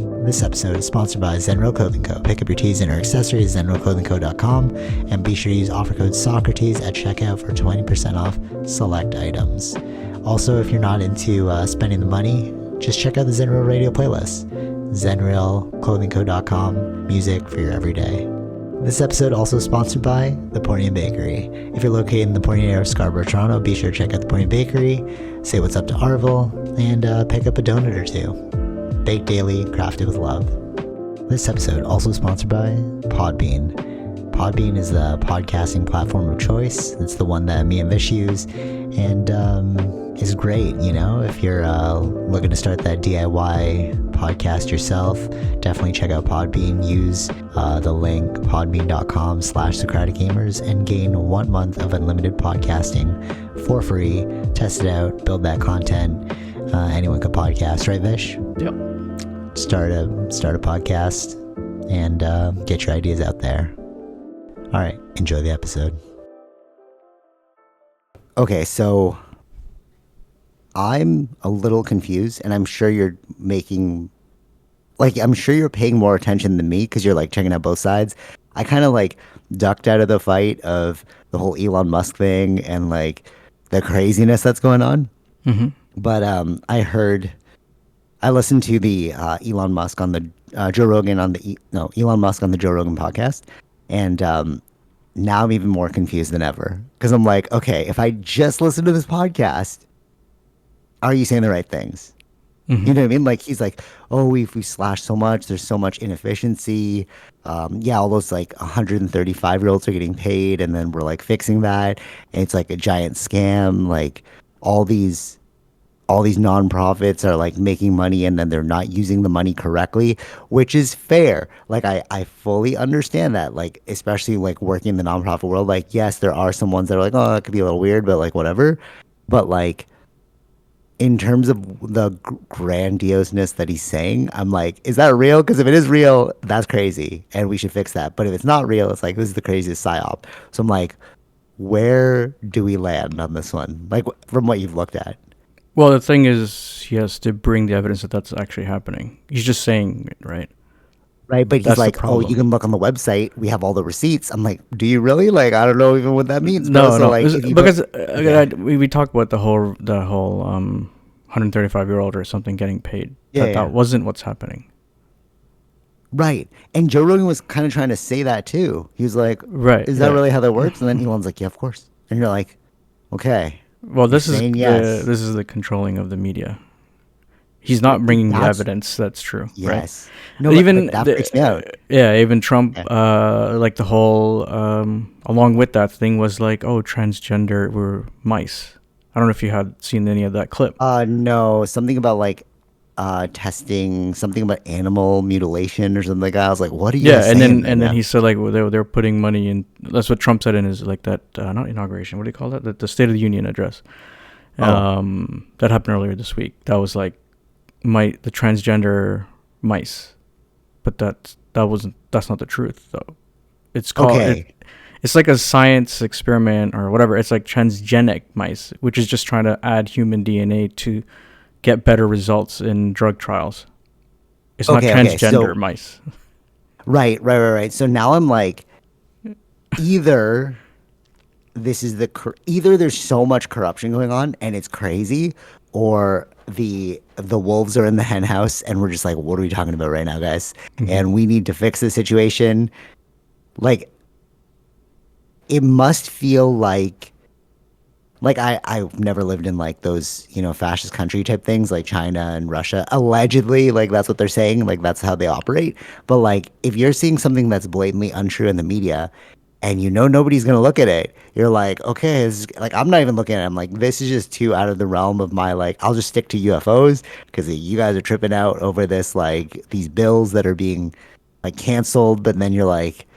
This episode is sponsored by Zenro Clothing Co. Pick up your tees and or accessories at zenroclothingco.com and be sure to use offer code SOCRATES at checkout for 20% off select items. Also, if you're not into spending the money, just check out the Zenro radio playlist. zenroclothingco.com, music for your everyday. This episode also sponsored by The Pornian Bakery. If you're located in the Pornian area of Scarborough, Toronto, be sure to check out The Pornian Bakery, say what's up to Arville, and pick up a donut or two. Baked daily, crafted with love. This episode also sponsored by Podbean. Podbean is the podcasting platform of choice. It's the one that me and Vish use, and is great. You know, if you're looking to start that DIY podcast yourself, definitely check out Podbean. Use the link podbean.com/SocraticGamers and gain 1 month of unlimited podcasting for free. Test it out, build that content. Anyone could podcast, right, Vish? Yep. Start a podcast and get your ideas out there. All right, enjoy the episode. Okay, so I'm a little confused, and I'm sure you're I'm sure you're paying more attention than me because you're like checking out both sides. I kind of like ducked out of the fight of the whole Elon Musk thing and like the craziness that's going on. Mm-hmm. But I listened to the Elon Musk on the Joe Rogan podcast, and now I'm even more confused than ever because I'm like, okay, if I just listen to this podcast, are you saying the right things? Mm-hmm. You know what I mean? Like he's like, oh, we slashed so much, there's so much inefficiency. All those like 135-year-olds are getting paid, and then we're like fixing that, and it's like a giant scam. Like all these nonprofits are like making money and then they're not using the money correctly, which is fair. Like I fully understand that, like especially like working in the nonprofit world. Like yes, there are some ones that are like, oh, it could be a little weird, but like whatever. But like in terms of the grandioseness that he's saying, I'm like, is that real? Because if it is real, that's crazy and we should fix that. But if it's not real, it's like, this is the craziest psyop. So I'm like, where do we land on this one? Like from what you've looked at. Well, the thing is, he has to bring the evidence that that's actually happening. He's just saying it, right? Right, but he's like, oh, you can look on the website. We have all the receipts. I'm like, do you really? Like, I don't know even what that means. No. Like, because we talked about the whole 135-year-old or something getting paid. That wasn't what's happening. Right, and Joe Rogan was kind of trying to say that too. He was like, right, is that really how that works? And then Elon's like, yeah, of course. And you're like, okay. Well, this is the controlling of the media. He's not bringing the evidence that's true. Yes. Right? No, even that freaks me out. Yeah, even Trump, like the whole, along with that thing was like, oh, transgender were mice. I don't know if you had seen any of that clip. No, something about like testing, something about animal mutilation or something like that. I was like, what are you saying? And then he said like they're putting money in. That's what Trump said in his like that not inauguration. What do you call that? The State of the Union address. That happened earlier this week. That was like the transgender mice, but that's not the truth though. It's called it's like a science experiment or whatever. It's like transgenic mice, which is just trying to add human DNA to get better results in drug trials. It's not transgender mice. Right. So now I'm like, either there's so much corruption going on and it's crazy, or the wolves are in the hen house and we're just like, what are we talking about right now, guys? Mm-hmm. And we need to fix the situation. Like, it must feel like I've never lived in like those, fascist country type things like China and Russia. Allegedly, like that's what they're saying, like that's how they operate. But like if you're seeing something that's blatantly untrue in the media and nobody's going to look at it, you're like, okay, like I'm not even looking at it. I'm like, this is just too out of the realm of my, like, I'll just stick to UFOs because you guys are tripping out over this, like these bills that are being like canceled. But then you're like,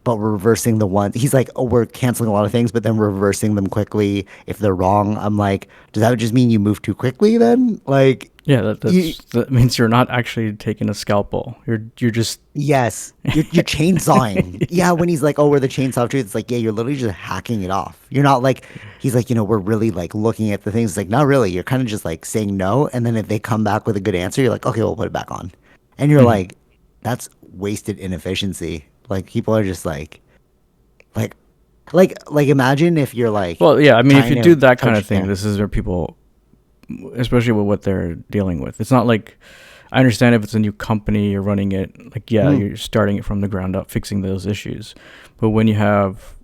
but we're reversing the one. He's like, oh, we're canceling a lot of things, but then we're reversing them quickly if they're wrong. I'm like, does that just mean you move too quickly then? Like, yeah, that means you're not actually taking a scalpel. You're just yes, you're chainsawing. Yeah, when he's like, oh, we're the chainsaw of truth. It's like, yeah, you're literally just hacking it off. You're not like, he's like, we're really like looking at the things. It's like, not really. You're kind of just like saying no, and then if they come back with a good answer, you're like, okay, we'll put it back on. And you're Mhm. like, that's wasted inefficiency. Like people are just like, like imagine if you're like Well, yeah, I mean, if trying you do to that kind coach, of thing, yeah. this is where people, especially with what they're dealing with, it's not like, I understand if it's a new company, you're running it, like, yeah, Mm, you're starting it from the ground up, fixing those issues. But when you have,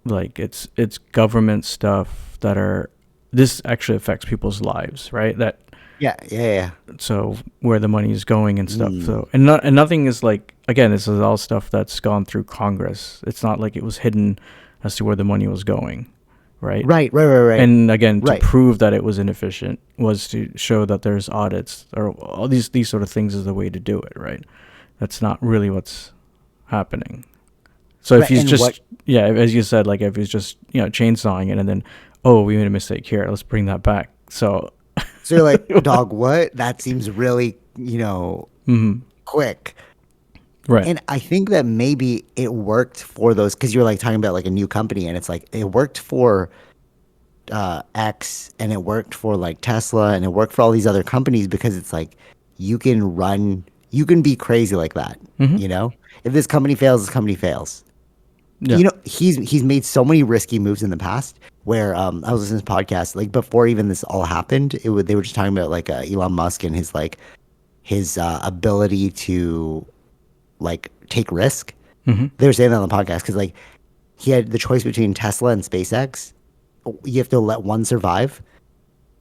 like, it's government stuff that are, this actually affects people's lives, right? That, yeah, yeah, yeah. so where the money is going and stuff. Mm. So, and nothing is like, again, this is all stuff that's gone through Congress. It's not like it was hidden as to where the money was going, right? Right, right, right, right, And again, to right, prove that it was inefficient was to show that there's audits, or all these sort of things is the way to do it, right? That's not really what's happening. So if right. he's And what? just, yeah, as you said, like if he's just, chainsawing it and then, oh, we made a mistake here, let's bring that back. So, So you're like, dog, what? That seems really, mhm, quick. right. And I think that maybe it worked for those because you're like talking about like a new company, and it's like it worked for X, and it worked for like Tesla, and it worked for all these other companies because it's like you can be crazy like that. Hmm. You know, if this company fails, this company fails. Yeah. He's made so many risky moves in the past where I was listening to this podcast like before even this all happened. They were just talking about like Elon Musk and his ability to like take risk. Hmm. They were saying that on the podcast because like he had the choice between Tesla and SpaceX. You have to let one survive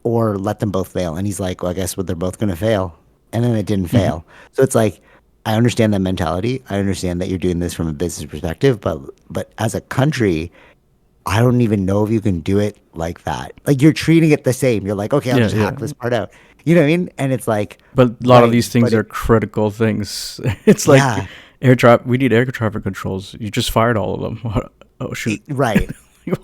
or let them both fail. And he's like, well, I guess they're both going to fail. And then it didn't Hmm. fail. So it's like, I understand that mentality. I understand that you're doing this from a business perspective, but as a country, I don't even know if you can do it like that. Like you're treating it the same. You're like, okay, I'll Yeah, just yeah. hack this part out. You know what I mean? And it's like, But a lot of these things but are it, critical things. It's like yeah, air traffic. We need air traffic controls. You just fired all of them. Oh shoot. right.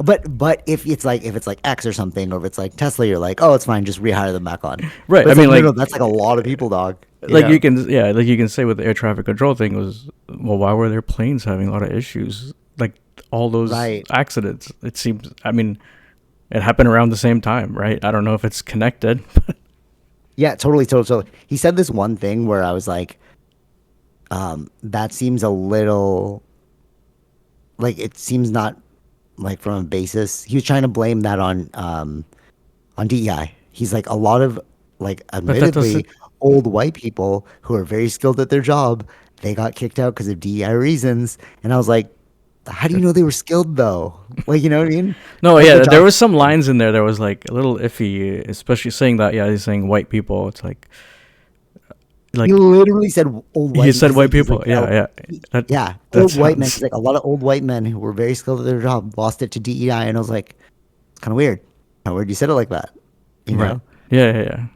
But if it's like X or something, or if it's like Tesla, you're like, oh, it's fine, just rehire them back on. Right. But I it's mean, like, no, like, no, that's like a lot of people, dog. You like you know? can, yeah, like you can say with the air traffic control thing was, well, why were their planes having a lot of issues? Like all those Right. accidents. It seems. I mean, it happened around the same time, right? I don't know if it's connected. Yeah, totally, totally, totally. He said this one thing where I was like, that seems a little like it seems not like from a basis. He was trying to blame that on DEI. He's like a lot of like But that doesn't. admittedly old white people who are very skilled at their job, they got kicked out because of DEI reasons. And I was like, how do you know they were skilled though? Like, you know what I mean? No, Like the yeah, there job was some lines in there that was like a little iffy, especially saying that. Yeah, he's saying white people. It's he like literally said old he white said because white like he's people. like Yeah, yeah. That yeah, that old white men. He's sounds like a lot of old white men who were very skilled at their job lost it to DEI, and I was like, it's kind of weird. How weird you said it like that, you right. know? Yeah, yeah, yeah.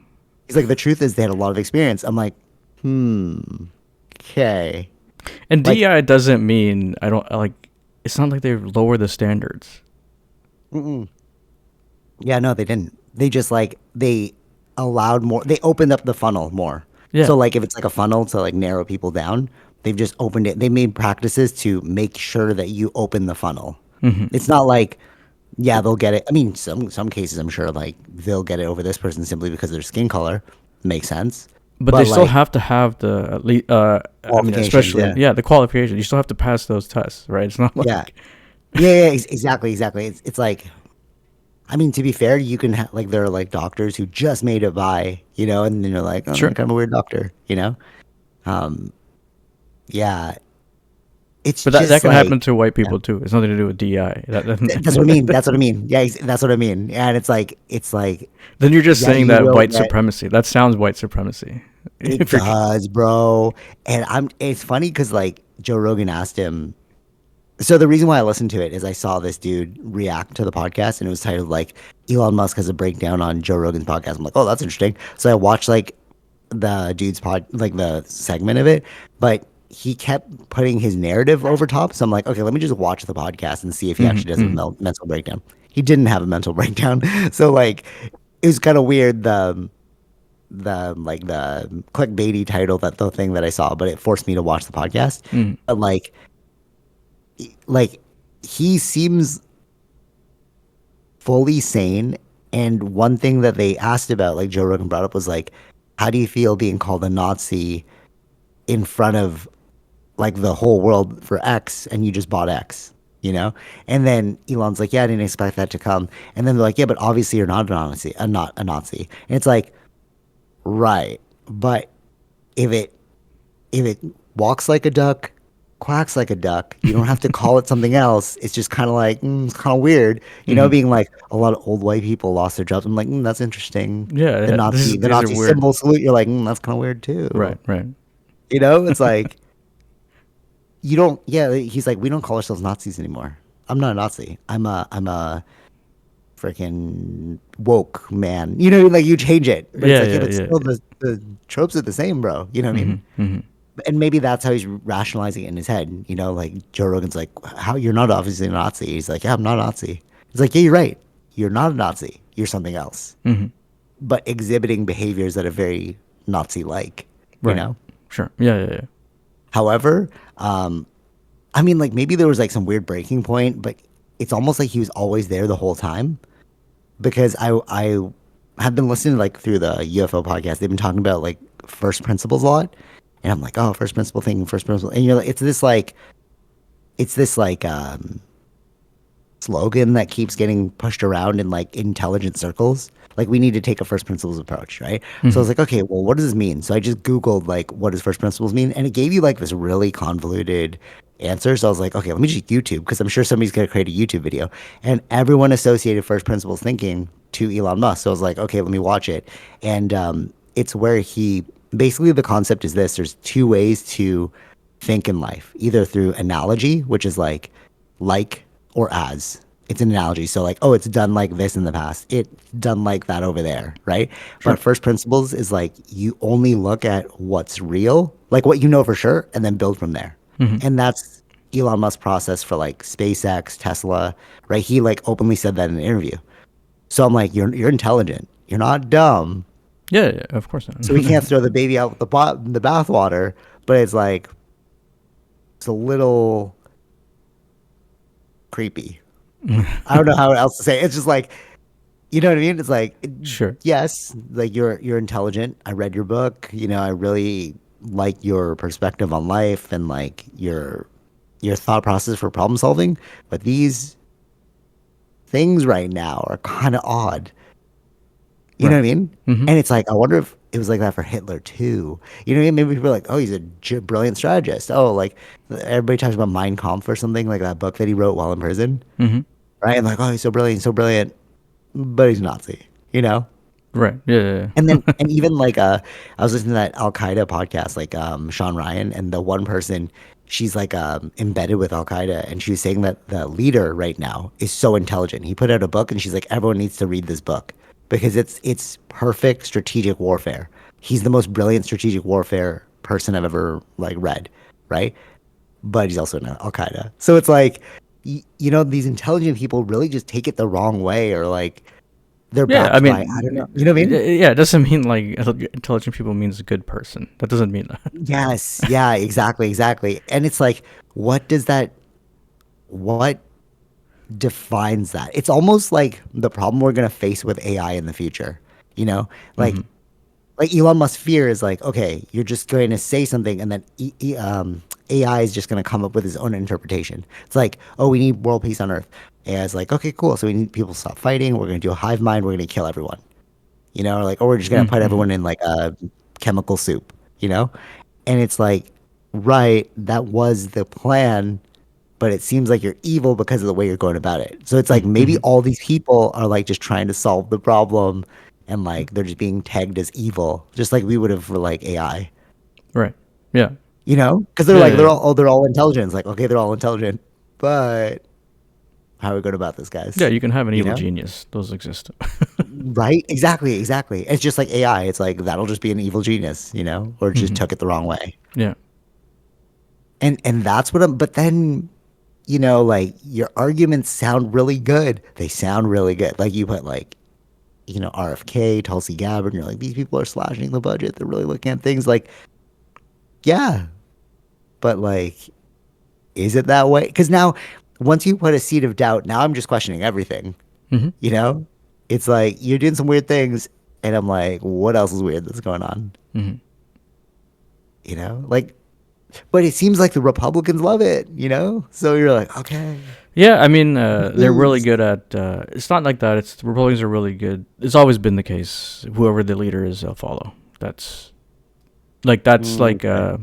He's like, the truth is they had a lot of experience. I'm like, hmm, okay, And like, DEI doesn't mean I don't like. It's not like they lower the standards. mm-mm. Yeah, no, they didn't. They just like they allowed more. They opened up the funnel more. Yeah. So like if it's like a funnel to like narrow people down, they've just opened it. They made practices to make sure that you open the funnel. Hmm. It's not like yeah, they'll get it. I mean, some cases I'm sure like they'll get it over this person simply because of their skin color. Makes sense. But they But still like have to have the at least. I mean, qualifications, especially yeah. yeah, the qualification. You still have to pass those tests, right? It's not Yeah. like Yeah, yeah, exactly, exactly. It's like I mean, to be fair, you can like there are like doctors who just made it by, and then you're like, oh, I'm sure. kind of a weird doctor, you know? Um, yeah, it's But that just can like, happen to white yeah, people too. It's nothing to do with DI. that's what I mean. That's what I mean. Yeah, that's what I mean. And it's like, Then you're just yeah, saying you that will white get, supremacy. That sounds white supremacy. it If you're, does, bro. And it's funny because like Joe Rogan asked him. So the reason why I listened to it is I saw this dude react to the podcast and it was titled like Elon Musk has a breakdown on Joe Rogan's podcast. I'm like, oh, that's interesting. So I watched like the dude's like the segment of it, but he kept putting his narrative over top. So I'm like, okay, let me just watch the podcast and see if he mhm, actually does a mhm. mental breakdown. He didn't have a mental breakdown. So like it was kind of weird the clickbaity title that the thing that I saw, but it forced me to watch the podcast. Mhm. But like he seems fully sane. And one thing that they asked about, like Joe Rogan brought up, was like, how do you feel being called a Nazi in front of like the whole world for X, and you just bought X, you know? And then Elon's like, yeah, I didn't expect that to come. And then they're like, yeah, but obviously you're not a Nazi, not a Nazi. And it's like, right, but if it walks like a duck, quacks like a duck, you don't have to call it something else. It's just kind of like it's kind of weird, you know, Mm-hmm. being like a lot of old white people lost their jobs. I'm like, that's interesting. Yeah, The yeah. Nazi, the These are Nazi weird. symbol salute. You're like, that's kind of weird too. Right, right. You know, it's like you don't. Yeah, he's like, we don't call ourselves Nazis anymore. I'm not a Nazi. I'm a freaking woke man. You know, like you change it, but it's Yeah, like, yeah, yeah, but yeah. still the tropes are the same, bro. You know what I Mm-hmm. mean? Mm-hmm. And maybe that's how he's rationalizing it in his head. You know, like Joe Rogan's like, how you're not obviously a Nazi. He's like, yeah, I'm not a Nazi. He's like, yeah, you're right. You're not a Nazi. You're something else, Mm-hmm. but exhibiting behaviors that are very Nazi-like. You Right. know. Sure. Yeah, yeah, yeah. However, I mean, like maybe there was like some weird breaking point, but it's almost like he was always there the whole time because I have been listening like through the UFO podcast. They've been talking about like first principles a lot, and I'm like, oh, first principle thinking, first principle, and you're like, it's this like slogan that keeps getting pushed around in like intelligent circles. Like we need to take a first principles approach, right? So I Mm-hmm. was like, okay, well, what does this mean? So I just Googled like what does first principles mean, and it gave you like this really convoluted answer. So I was like, okay, let me just YouTube because I'm sure somebody's gonna create a YouTube video, and everyone associated first principles thinking to Elon Musk. So I was like, okay, let me watch it, and it's where he basically the concept is this: there's two ways to think in life, either through analogy, which is like or as. It's an analogy. So like, oh, it's done like this in the past. It's done like that over there, right? But Sure. first principles is like you only look at what's real, like what you know for sure, and then build from there. Mm-hmm. And that's Elon Musk's process for like SpaceX, Tesla, right? He like openly said that in an interview. So I'm like, you're intelligent. You're not dumb. Yeah, yeah, of course So we not. can't throw the baby out with the bathwater. But it's like it's a little creepy. I don't know how else to say it. It's just like, you know what I mean? It's like, Sure. yes, like you're intelligent. I read your book. You know, I really like your perspective on life and like your thought process for problem solving. But these things right now are kind of odd. You know Right. what I mean? Mm-hmm. And it's like, I wonder if it was like that for Hitler too. You know what I mean? Maybe people are like, oh, he's a brilliant strategist. Oh, like everybody talks about Mein Kampf or something, like that book that he wrote while in prison, Mm-hmm. right? And like, oh, he's so brilliant, but he's Nazi, you know? Right. Yeah, yeah, And yeah. then, and even like, I was listening to that Al Qaeda podcast, like, Sean Ryan, and the one person, she's like, embedded with Al Qaeda, and she was saying that the leader right now is so intelligent. He put out a book, and she's like, everyone needs to read this book because it's perfect strategic warfare. He's the most brilliant strategic warfare person I've ever like read, right? But he's also in Al Qaeda, so it's like, you know, these intelligent people really just take it the wrong way, or like they're Yeah, I backed by I don't mean, know, you know what I mean? yeah, it doesn't mean like intelligent people means a good person. That doesn't mean that. Yes, yeah, exactly, exactly. And it's like, what does that, what defines that? It's almost like the problem we're gonna face with AI in the future. You know, Mm-hmm. like Elon Musk's fear is like, okay, you're just going to say something, and then AI is just going to come up with his own interpretation. It's like, oh, we need world peace on Earth. AI is like, okay, cool. So we need people to stop fighting. We're going to do a hive mind. We're going to kill everyone. You know, or like, or we're just going to put Mm-hmm. everyone in like a chemical soup. You know, and it's like, right, that was the plan, but it seems like you're evil because of the way you're going about it. So it's like maybe Mm-hmm. all these people are like just trying to solve the problem, and like they're just being tagged as evil, just like we would have for like AI, Right. Yeah. you know? Because they're Yeah, like yeah, yeah. they're all intelligent. It's like, okay, they're all intelligent, but how are we going about this, Yeah, guys? you can have an You evil know? genius. Those exist. Right? Exactly, exactly. It's just like AI. It's like that'll just be an evil genius, you know, or just Mm-hmm. took it the wrong way. Yeah. And that's what I'm. But then, you know, like your arguments sound really good. They sound really good. Like you put like, you know, RFK, Tulsi Gabbard, and you're like, these people are slashing the budget. They're really looking at things like, yeah, but like, is it that way? Because now, once you put a seed of doubt, now I'm just questioning everything. Mm-hmm. You know, it's like you're doing some weird things, and I'm like, what else is weird that's going on? Mm-hmm. You know, like But it seems like the Republicans love it, you know? So you're like, okay, Yeah, I mean, they're really lose. good at. It's not like that. It's the Republicans are really good. It's always been the case. Whoever the leader is, they'll follow. That's like Okay.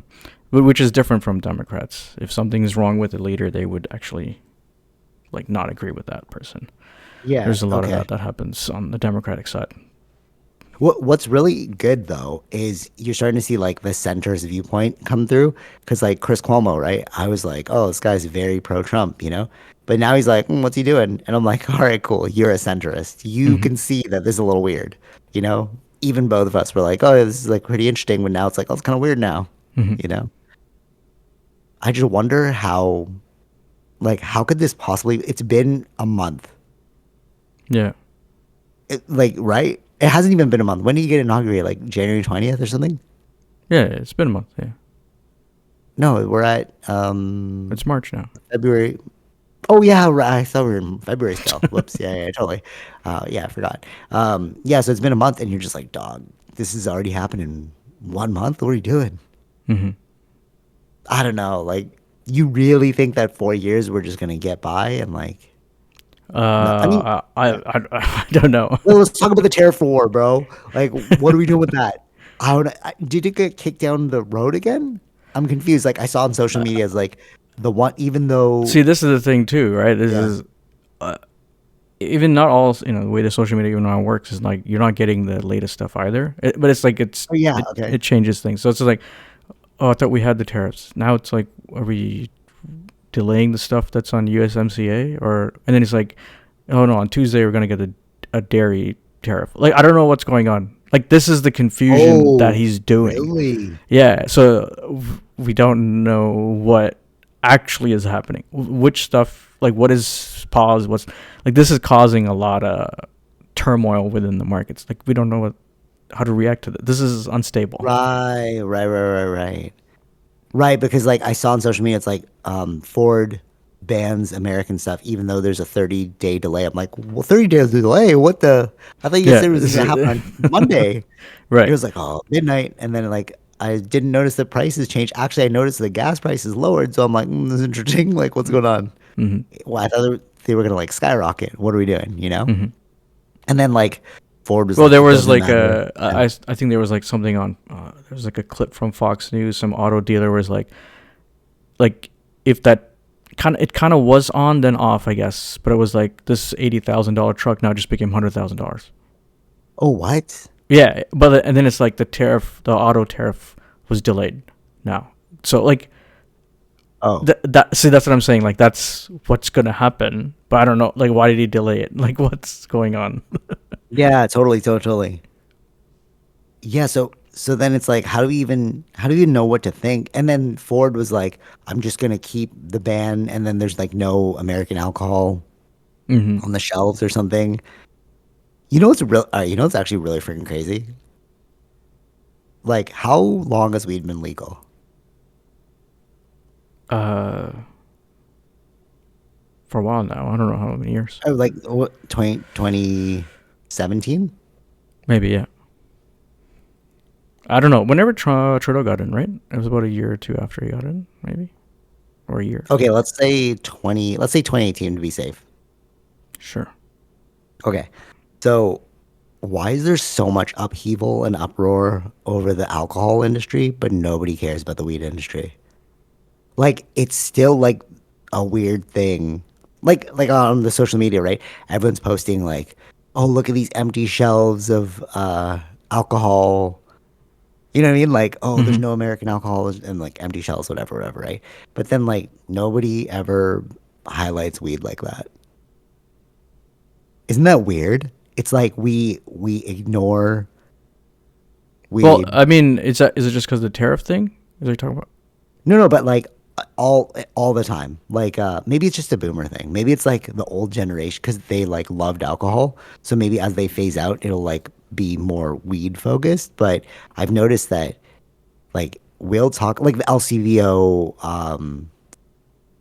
which is different from Democrats. If something is wrong with the leader, they would actually like not agree with that person. Yeah, There's a lot of okay. that happens on the Democratic side. What's really good though is you're starting to see like the center's viewpoint come through because like Chris Cuomo, right? I was like, oh, this guy's very pro-Trump, you know? But now he's like, what's he doing? And I'm like, all right, cool. You're a centrist. You Hmm. can see that this is a little weird, you know? Even both of us were like, oh, this is like pretty interesting. But now it's like, oh, it's kind of weird now, Hmm. you know? I just wonder how, like, how could this possibly? It's been a month, Yeah, like, right? It hasn't even been a month. When did you get inaugurated? Like January 20th or something? yeah. It's been a month. Yeah, No, we're at it's March now. February. Oh yeah, right. I thought we were in February still. Whoops. Yeah, yeah, totally. Yeah, I forgot. Yeah, so it's been a month, and you're just like, dog, this has already happened in 1 month. What are you doing? Hmm. I don't know. Like, you really think that 4 years we're just gonna get by and like, no? I mean, yeah. I don't know. Well, let's talk about the tariff war, bro. Like, what are we doing with that? Did it get kicked down the road again? I'm confused. Like, I saw on social media as like the one, even though, See, this is the thing too, right? This yeah. is even not all the way the social media even now works is like you're not getting the latest stuff either. But it's like Oh yeah. it, Okay. it changes things. So it's like, oh, I thought we had the tariffs. Now it's like, are we delaying the stuff that's on USMCA or? And then it's like, oh no, on Tuesday we're gonna get a dairy tariff. Like I don't know what's going on. Like this is the confusion that Oh, he's doing. really? Yeah, so we don't know what actually is happening. Which stuff, like what is paused, what's like this is causing a lot of turmoil within the markets. Like we don't know how to react to this. This is unstable. Right. Right, because like I saw on social media, it's like Ford bans American stuff, even though there's a 30-day delay. I'm like, well, 30 days delay? What the? I thought you Yeah. said it was gonna happen on Monday. It Right. was like, oh, midnight, and then like I didn't notice the prices changed. Actually, I noticed the gas prices lowered, so I'm like, this is interesting. Like, what's going on? Hmm. Well, I thought they were gonna like skyrocket. What are we doing? You know? Hmm. And then like Ford was Well, like, there it was doesn't like matter. Yeah. I think there was like something on there was like a clip from Fox News. Some auto dealer was like if that kind of was on then off, I guess. But it was like this $80,000 truck now just became $100,000. Oh, what? Yeah, but and then it's like the auto tariff was delayed now. So like Oh, see that's what I'm saying. Like that's what's gonna happen. But I don't know. Like why did he delay it? Like what's going on? yeah, totally. Yeah, so then it's like how do you even know what to think? And then Ford was like, I'm just gonna keep the ban, and then there's like no American alcohol Hmm. on the shelves or something. You know what's real? You know what's actually really freaking crazy? Like, how long has weed been legal? Uh, for a while now. I don't know how many years. Oh, like what, 2017? Maybe yeah. I don't know. Whenever Trudeau got in, right? It was about a year or two after he got in, maybe, or a year. Okay, let's say 2018 to be safe. Sure. Okay. So why is there so much upheaval and uproar over the alcohol industry, but nobody cares about the weed industry? Like it's still like a weird thing. Like on the social media, right? Everyone's posting like, "Oh, look at these empty shelves of alcohol." You know what I mean? Like, "Oh, there's Hmm. no American alcohol," and like empty shelves, whatever, right? But then like nobody ever highlights weed like that. Isn't that weird? It's like we ignore Well, weed. I mean, is it just because the tariff thing? Is he talking about? No, but like all the time. Like maybe it's just a boomer thing. Maybe it's like the old generation because they like loved alcohol. So maybe as they phase out, it'll like be more weed focused. But I've noticed that like we'll talk like the LCVO.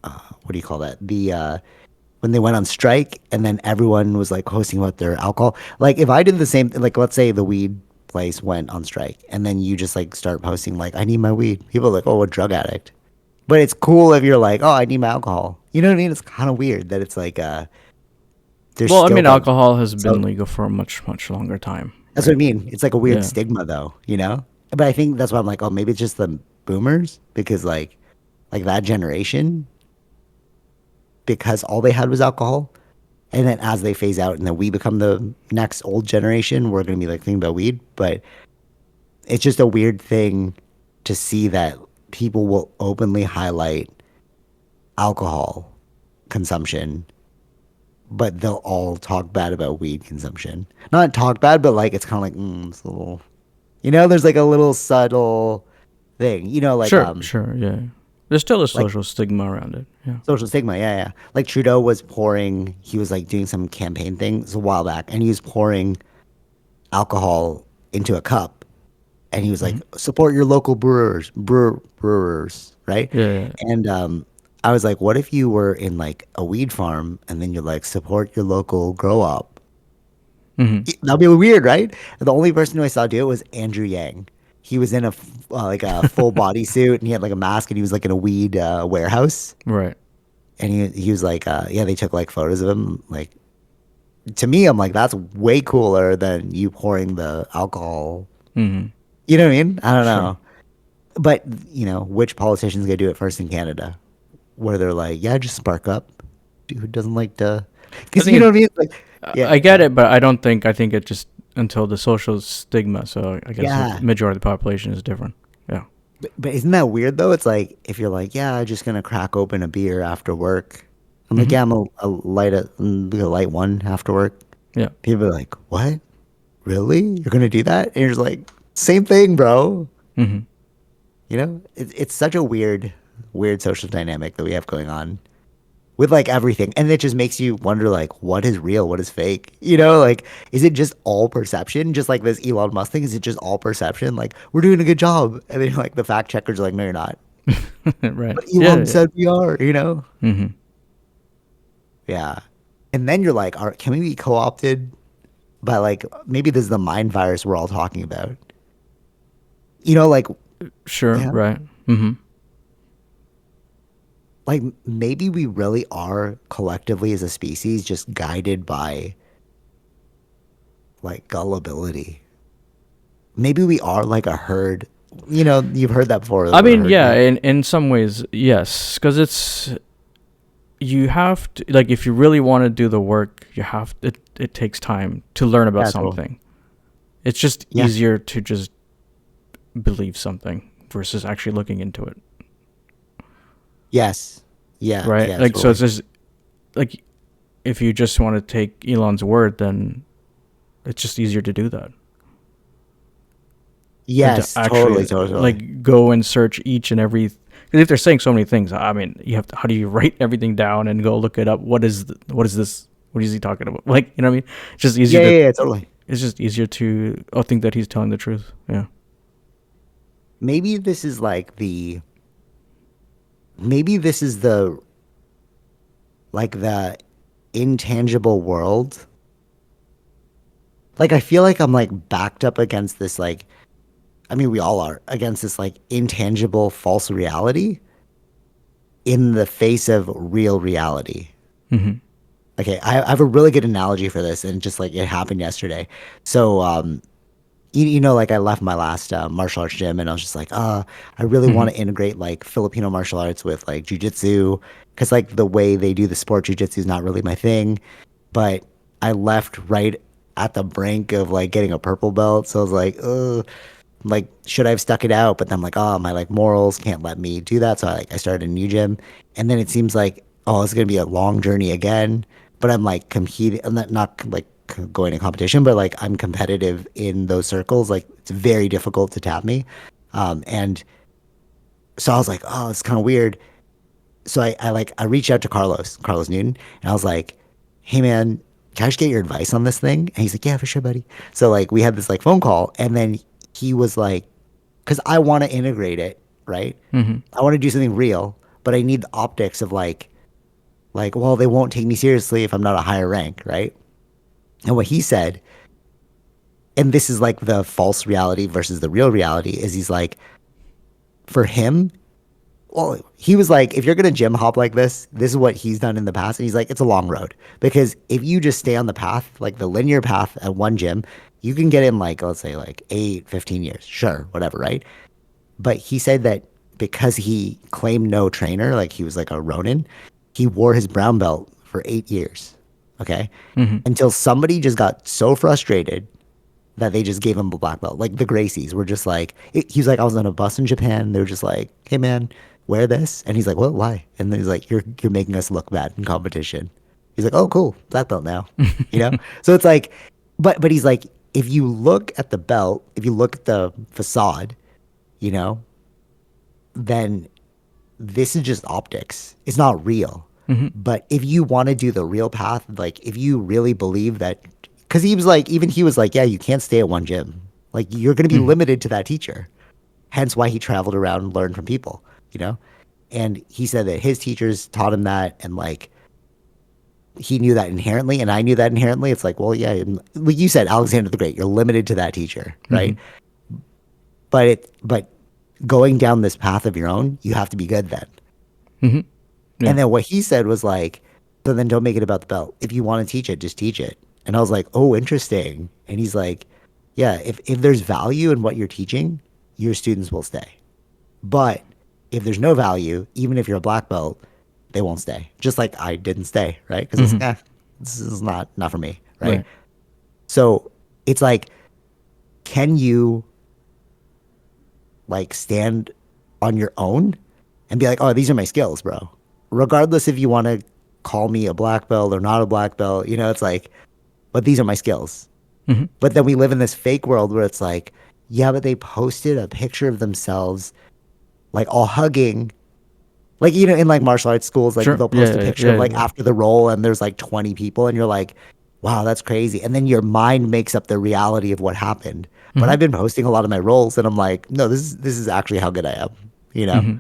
What do you call that? The when they went on strike and then everyone was like posting about their alcohol. Like if I did the same, like let's say the weed place went on strike and then you just like start posting like I need my weed. People are like, oh, a drug addict. But it's cool if you're like, oh, I need my alcohol. You know what I mean? It's kind of weird that it's like there's Well, I still mean, like alcohol has so been legal for a much, much longer time, that's what I right? mean. It's like a weird Yeah. stigma though, you know? But I think that's why I'm like, oh, maybe it's just the boomers because like that generation because all they had was alcohol. And then as they phase out and then we become the next old generation, we're going to be like thinking about weed. But it's just a weird thing to see that people will openly highlight alcohol consumption, but they'll all talk bad about weed consumption. Not talk bad, but like it's kind of like, it's a little, there's like a little subtle thing, Sure, sure, yeah. There's still a like social stigma around it. Yeah. social stigma, yeah, yeah. Like Trudeau was pouring, he was like doing some campaign things a while back, and he was pouring alcohol into a cup, and he was like, Hmm. support your local brewers, right? Yeah, yeah. And I was like, what if you were in like a weed farm, and then you're like, support your local grow up? Hmm. That'd be weird, right? The only person who I saw do it was Andrew Yang. He was in like a full bodysuit, and he had like a mask, and he was like in a weed warehouse. Right. And he was like, yeah, they took like photos of him. Like to me, I'm like, that's way cooler than you pouring the alcohol. Hmm. You know what I mean? I don't Sure. know. But which politician's gonna do it first in Canada? Where they're like, yeah, just spark up. Dude, who doesn't like to? I Because you think know what I mean? Like, yeah, I get it, but I don't think. I think it just until the social stigma. So I guess the yeah. majority of the population is different. Yeah. But isn't that weird though? It's like if you're like, yeah, I'm just gonna crack open a beer after work. I'm like, Hmm. yeah, I'm a light one after work. Yeah. People are like, what? Really? You're gonna do that? And you're just like, same thing, bro. Hmm. It's such a weird social dynamic that we have going on with like everything, and it just makes you wonder like, what is real, what is fake? Like, is it just all perception? Just like this Elon Musk thing, is it just all perception? Like, we're doing a good job, and then like the fact checkers are like, no, you're not. Right. But Yeah. Elon Yeah. said we are. Hmm. Yeah. And then you're like, can we be co-opted by like maybe this is the mind virus we're all talking about? Like Sure. yeah, Right. Hmm. like maybe we really are collectively as a species just guided by like gullibility. Maybe we are like a herd. You've heard that before, I the mean, herd yeah. mentality. In some ways, yes, because it's you have to like if you really want to do the work, you have it takes time to learn about Yeah, totally. something. It's just Yeah. easier to just believe something versus actually looking into it, Yes. Yeah. right? Yeah. Like so, it's Totally. just like if you just want to take Elon's word, then it's just easier to do that than to Yes. Totally. actually Totally. Totally. like go and search each and every. Because if they're saying so many things, I mean, you have to. How do you write everything down and go look it up? What is this? What is he talking about? Like, you know what I mean? It's just easier Yeah. to. Yeah. Yeah. Totally. It's just easier to think that he's telling the truth. Yeah. Maybe this is like the. Maybe this is the intangible world. Like I feel like I'm like backed up against this like I mean we all are against this like intangible false reality in the face of real reality. Hmm. Okay, I have a really good analogy for this and just like it happened yesterday. So like I left my last martial arts gym and I was just like, I really want Hmm. to integrate like Filipino martial arts with like jujitsu because like the way they do the sport jujitsu is not really my thing. But I left right at the brink of like getting a purple belt, so I was like, like should I have stuck it out? But then I'm like, oh, my like morals can't let me do that, so I started a new gym, and then it seems like oh, it's gonna be a long journey again. But I'm like competing, I'm not like going to competition, but like I'm competitive in those circles. Like it's very difficult to tap me, and so I was like, oh, it's kind of weird. So I reached out to Carlos Newton, and I was like, hey man, can I just get your advice on this thing? And he's like, yeah, for sure, buddy. So like we had this like phone call, and then he was like, because I want to integrate it, right? Hmm. I want to do something real, but I need the optics of well, they won't take me seriously if I'm not a higher rank, right? And what he said, and this is like the false reality versus the real reality, is he's like, for him, Well, he was like, if you're gonna gym hop like this is what he's done in the past. And he's like, it's a long road because if you just stay on the path, like the linear path at one gym, you can get in like, let's say like 8, 15 years, sure, whatever, right? But he said that because he claimed no trainer, like he was like a Ronin, he wore his brown belt for 8 years. Okay. Mm-hmm. Until somebody just got so frustrated that they just gave him a black belt. Like the Gracies were just like, he's like, I was on a bus in Japan. They were just like, hey man, wear this. And he's like, well, why? And then he's like, you're making us look bad in competition. He's like, oh, cool, black belt now. You know? So it's like, but he's like, if you look at the belt, if you look at the facade, you know, then this is just optics. It's not real. Mm-hmm. But if you want to do the real path, like if you really believe that, because he was like, even he was like, yeah, you can't stay at one gym. Like you're going to be limited to that teacher. Hence why he traveled around and learned from people, you know? And he said that his teachers taught him that. And like, he knew that inherently. And I knew that inherently. It's like, well, yeah, like you said, Alexander the Great, you're limited to that teacher, right? But going down this path of your own, you have to be good then. Mm-hmm. Yeah. And then what he said was like, so then don't make it about the belt. If you want to teach it, just teach it. And I was like, oh, interesting. And he's like, yeah, if there's value in what you're teaching, your students will stay. But if there's no value, even if you're a black belt, they won't stay. Just like I didn't stay, right? Because it's this is not for me, right? So it's like, can you like stand on your own and be like, oh, these are my skills, bro. Regardless if you want to call me a black belt or not a black belt, you know, it's like, but these are my skills. Mm-hmm. But then we live in this fake world where it's like, yeah, but they posted a picture of themselves like all hugging. Like, you know, in like martial arts schools, like they'll post a picture of like after the roll and there's like 20 people and you're like, wow, that's crazy. And then your mind makes up the reality of what happened. But I've been posting a lot of my rolls and I'm like, no, this is actually how good I am, you know?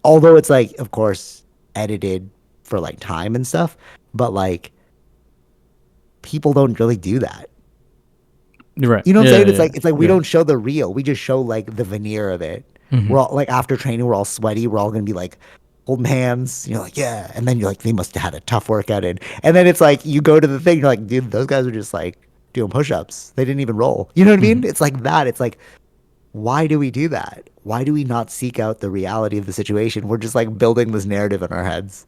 Although it's like, of course, edited for like time and stuff, but like people don't really do that. Right. You know what I'm saying? It's like we don't show the real. We just show like the veneer of it. We're all like after training, we're all sweaty. We're all gonna be like holding hands. You're like, yeah. And then you're like, they must have had a tough workout in. And then it's like you go to the thing, you're like, dude, those guys are just like doing push-ups. They didn't even roll. You know what I mean? It's like that. It's like, why do we do that? Why do we not seek out the reality of the situation? We're just like building this narrative in our heads.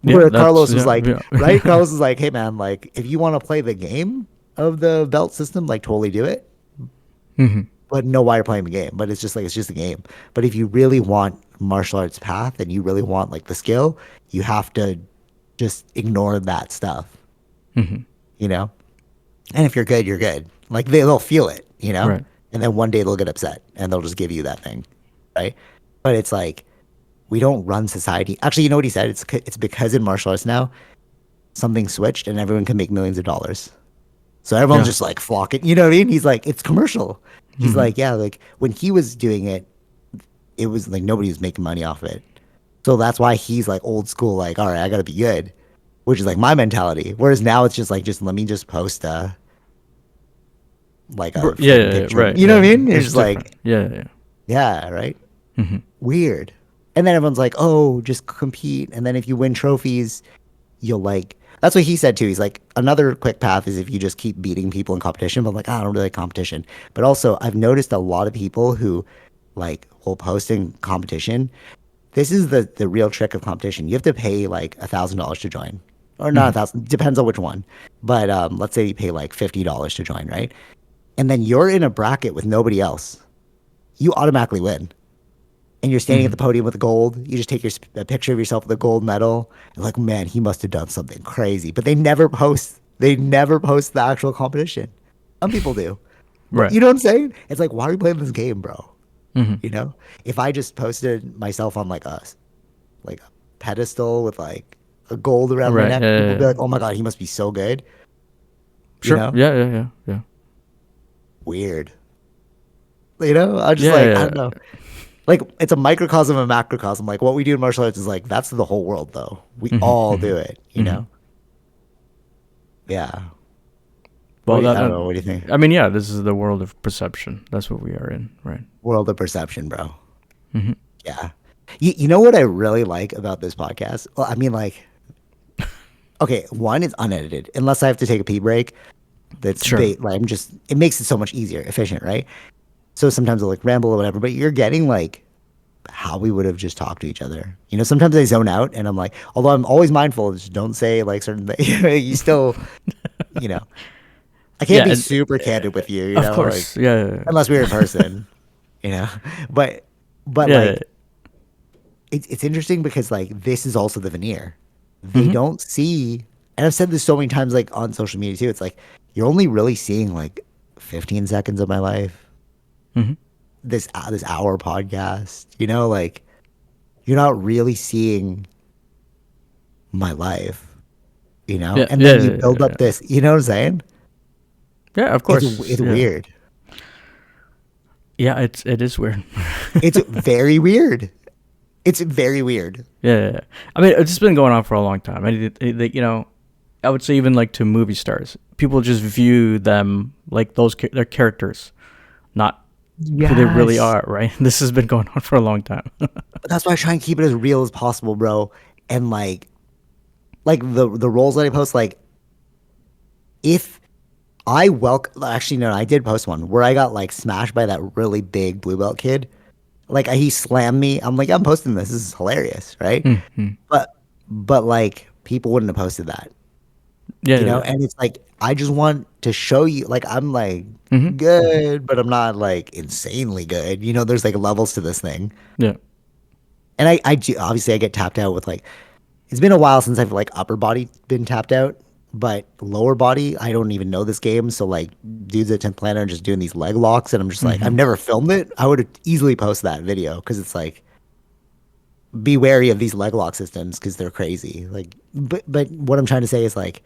Where Carlos was like, right? Carlos was like, hey man, like if you want to play the game of the belt system, like totally do it. But know why you're playing the game. But it's just like, it's just a game. But if you really want martial arts path and you really want like the skill, you have to just ignore that stuff. You know? And if you're good, you're good. Like they'll feel it, you know? Right. And then one day they'll get upset and they'll just give you that thing. Right? But it's like, we don't run society. Actually, you know what he said? It's because in martial arts now, something switched and everyone can make millions of dollars. So everyone's just like flocking. You know what I mean? He's like, it's commercial. He's like, yeah, like when he was doing it, it was like nobody was making money off it. So that's why he's like old school, like, all right, I got to be good, which is like my mentality. Whereas now it's just like, just let me just post a picture. Right. You know what I mean? It's just like, yeah, right? Weird. And then everyone's like, oh, just compete. And then if you win trophies, you'll like, that's what he said too. He's like, another quick path is if you just keep beating people in competition. But I'm like, I don't really like competition. But also, I've noticed a lot of people who like will post in competition. This is the real trick of competition. You have to pay like $1,000 to join, or not 1,000. Depends on which one. But let's say you pay like $50 to join, right? And then you're in a bracket with nobody else. You automatically win. And you're standing at the podium with the gold. You just take a picture of yourself with a gold medal. And like, man, he must have done something crazy. But they never post. They never post the actual competition. Some people do. Right. You know what I'm saying? It's like, why are we playing this game, bro? You know, if I just posted myself on like a pedestal with like a gold around my neck, people would be like, oh my god, he must be so good. Sure. You know? Yeah. Weird. You know, I just I don't know. Like, it's a microcosm and macrocosm. Like, what we do in martial arts is like, that's the whole world, though. We all do it, you know? Yeah. Well, I don't know. What do you think? I mean, this is the world of perception. That's what we are in, right? World of perception, bro. Yeah. You know what I really like about this podcast? Well, I mean, like, okay, one, it's unedited. Unless I have to take a pee break, Sure. like, it makes it so much easier, efficient, right? So sometimes I'll like ramble or whatever, but you're getting like how we would have just talked to each other. You know, sometimes I zone out and I'm like, although I'm always mindful, just don't say like certain things. You still, you know, I can't Yeah, be super candid with you, of like, course. Yeah, unless we're in person, you know, but, yeah. like, it's interesting because like this is also the veneer. They Mm-hmm. don't see, and I've said this so many times like on social media too. It's like you're only really seeing like 15 seconds of my life. Mm-hmm. This hour podcast, like you're not really seeing my life, Yeah, and yeah, then you yeah, build up yeah. this, you know what I'm saying? Yeah, of It's course. it's Yeah, weird. yeah. It is weird. It's very weird. It's very weird. Yeah, yeah, yeah. I mean, it's just been going on for a long time. I mean, I would say even like to movie stars, people just view them like their characters, not who they really Yes. are. Right? This has been going on for a long time. That's why I try and keep it as real as possible, bro. And like the roles that I post, like if actually no, I did post one where I got like smashed by that really big blue belt kid. Like he slammed me. I'm like, I'm posting this. This is hilarious, right? Mm-hmm. But like people wouldn't have posted that, Yeah, yeah, And it's like I just want to show you, like I'm like yeah. Mm-hmm. good, but I'm not like insanely good. There's like levels to this thing, Yeah. and I do obviously I get tapped out with like it's been a while since I've like upper body been tapped out, but lower body, I don't even know this game. So like dudes at 10th Planet are just doing these leg locks, and I'm just like, I've Mm-hmm. never filmed it. I would easily post that video because it's like, be wary of these leg lock systems because they're crazy. Like, but what I'm trying to say is like,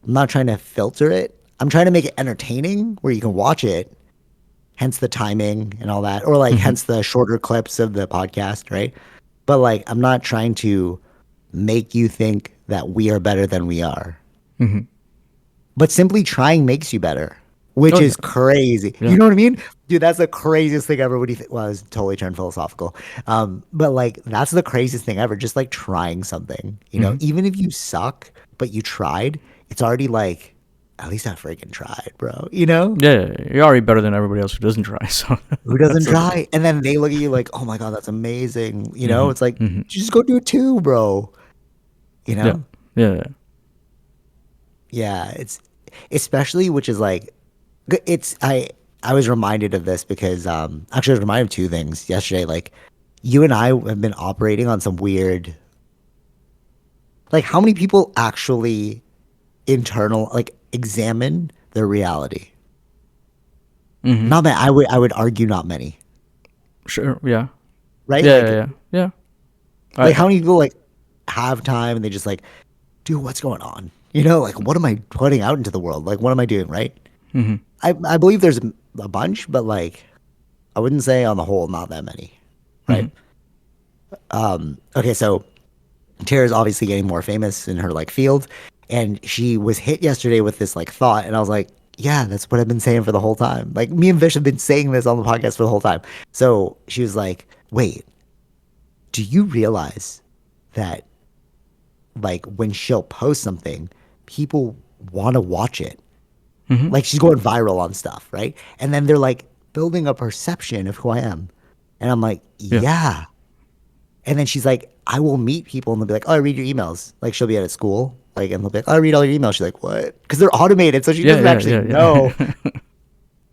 I'm not trying to filter it. I'm trying to make it entertaining where you can watch it. Hence the timing and all that, or like Mm-hmm. hence the shorter clips of the podcast, right? But like, I'm not trying to make you think that we are better than we are. Mm-hmm. But simply trying makes you better, which Oh yeah. is crazy. Yeah. You know what I mean? Dude, that's the craziest thing ever. What do you think? Well, it's totally turned philosophical. But like, that's the craziest thing ever. Just like trying something, Mm-hmm. even if you suck, but you tried, it's already like, at least I freaking tried, bro. Yeah, yeah, yeah. You're already better than everybody else who doesn't try. So Who that's doesn't a, try? And then they look at you like, oh my God, that's amazing. mm-hmm. It's like, Mm-hmm. just go do it too, bro. You Yeah. know? Yeah. Yeah. Yeah, it's especially which is like it's I was reminded of this because actually I was reminded of two things yesterday. Like you and I have been operating on some weird like how many people actually internal like examine their reality? Mm-hmm. Not many. I would argue not many, Sure. Yeah. right? Yeah. Yeah. Like Yeah. Yeah. like how many people like have time and they just like, dude, what's going on? Like what am I putting out into the world? Like what am I doing, right? Mm-hmm. I believe there's a bunch, but like I wouldn't say on the whole not that many, Mm-hmm. right? Okay, so Tara's obviously getting more famous in her like field, and she was hit yesterday with this like thought, and I was like, yeah, that's what I've been saying for the whole time. Like me and Vish have been saying this on the podcast for the whole time. So she was like, wait, do you realize that like when she'll post something, people want to watch it? Mm-hmm. Like she's going viral on stuff, right? And then they're like building a perception of who I am. And I'm like, Yeah. yeah. And then she's like, I will meet people and they'll be like, oh, I read your emails. Like she'll be at school. Like, and they'll be like, oh, I read all your emails. She's like, what? Because they're automated. So she Yeah. doesn't Yeah. actually Yeah. know. Yeah.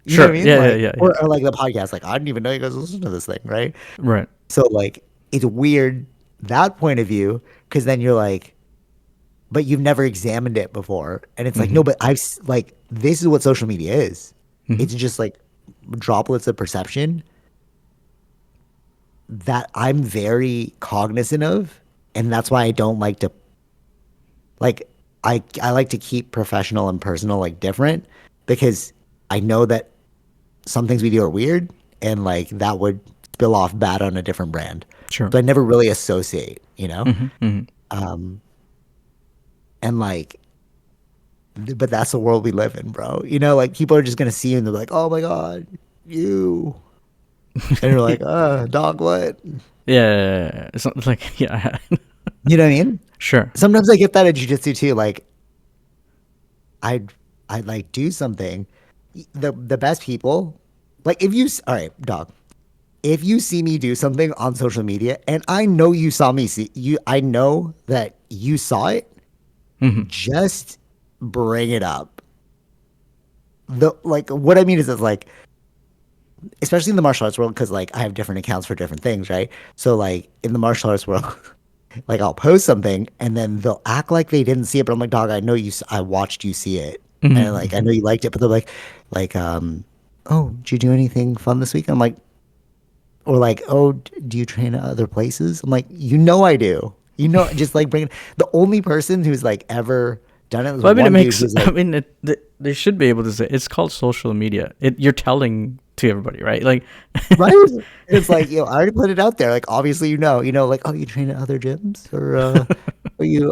You know what Sure. I mean? Yeah. Yeah. Like, Yeah. Yeah. or like the podcast, like, I didn't even know you guys listen to this thing, right? Right. So like, it's weird that point of view because then you're like, but you've never examined it before. And it's like, Mm-hmm. no, but like, this is what social media is. Mm-hmm. It's just like droplets of perception that I'm very cognizant of. And that's why I don't like to, like, I like to keep professional and personal like different because I know that some things we do are weird and like that would spill off bad on a different brand. Sure. So I never really associate, Mm-hmm. Mm-hmm. and like, but that's the world we live in, bro. Like people are just gonna see you and they're like, oh my God, you. And you're like, dog, what? Yeah, it's not like yeah, You know what I mean? sure. Sometimes I get that at jujitsu too. Like, I'd I'd like do something. The best people, like if you all right, dog. If you see me do something on social media, and I know you saw me see you, I know that you saw it. Hmm. Just bring it up. The like what I mean is it's like, especially in the martial arts world, because like I have different accounts for different things, right? So like in the martial arts world, like I'll post something and then they'll act like they didn't see it, but I'm like, dog, I know you. I watched you see it, and like I Hmm. know you liked it, but they're like, oh, did you do anything fun this week? I'm like, or like, oh, do you train at other places? I'm like, you know, I do. You know, just like bring the only person who's like ever done it was Well, I mean, it one dude makes. who's I like, mean, they should be able to say it's called social media. You're telling to everybody, right? Like, right? It's like, I already put it out there. Like, obviously, like, oh, you train at other gyms or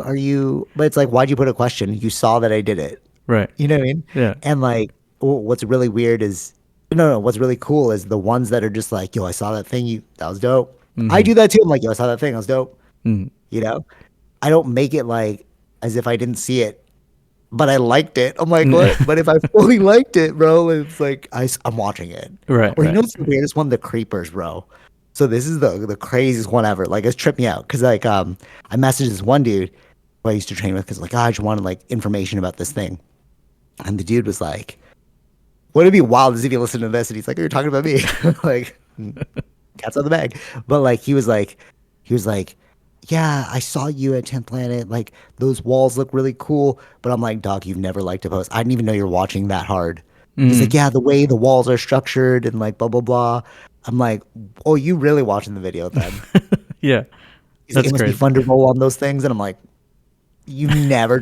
are you, but it's like, why'd you put a question? You saw that I did it. right? You know what I mean? Yeah. And like, what's really weird is, no, what's really cool is the ones that are just like, yo, I saw that thing. That was dope. I Hmm. do that too. I'm like, yo, I saw that thing. That was dope. Hmm. You know? I don't make it like as if I didn't see it, but I liked it. I'm like, what? But if I fully liked it, bro, it's like am watching it. Right. Or you Right. know what's the weirdest one? The creepers, bro. So this is the craziest one ever. Like it's tripped me out because like I messaged this one dude who I used to train with because like I just wanted like information about this thing, and the dude was like, "Would it be wild as if you listen to this?" And he's like, "You're talking about me." Like, cat's out of the bag. But like he was like, yeah, I saw you at 10th Planet. Like those walls look really cool. But I'm like, dog, you've never liked a post. I didn't even know you're watching that hard. He's like, Mm. yeah, the way the walls are structured and like blah blah blah. I'm like, oh, you really watching the video then? Yeah, He's like, that's it must be crazy. fun to roll on those things. And I'm like, you've never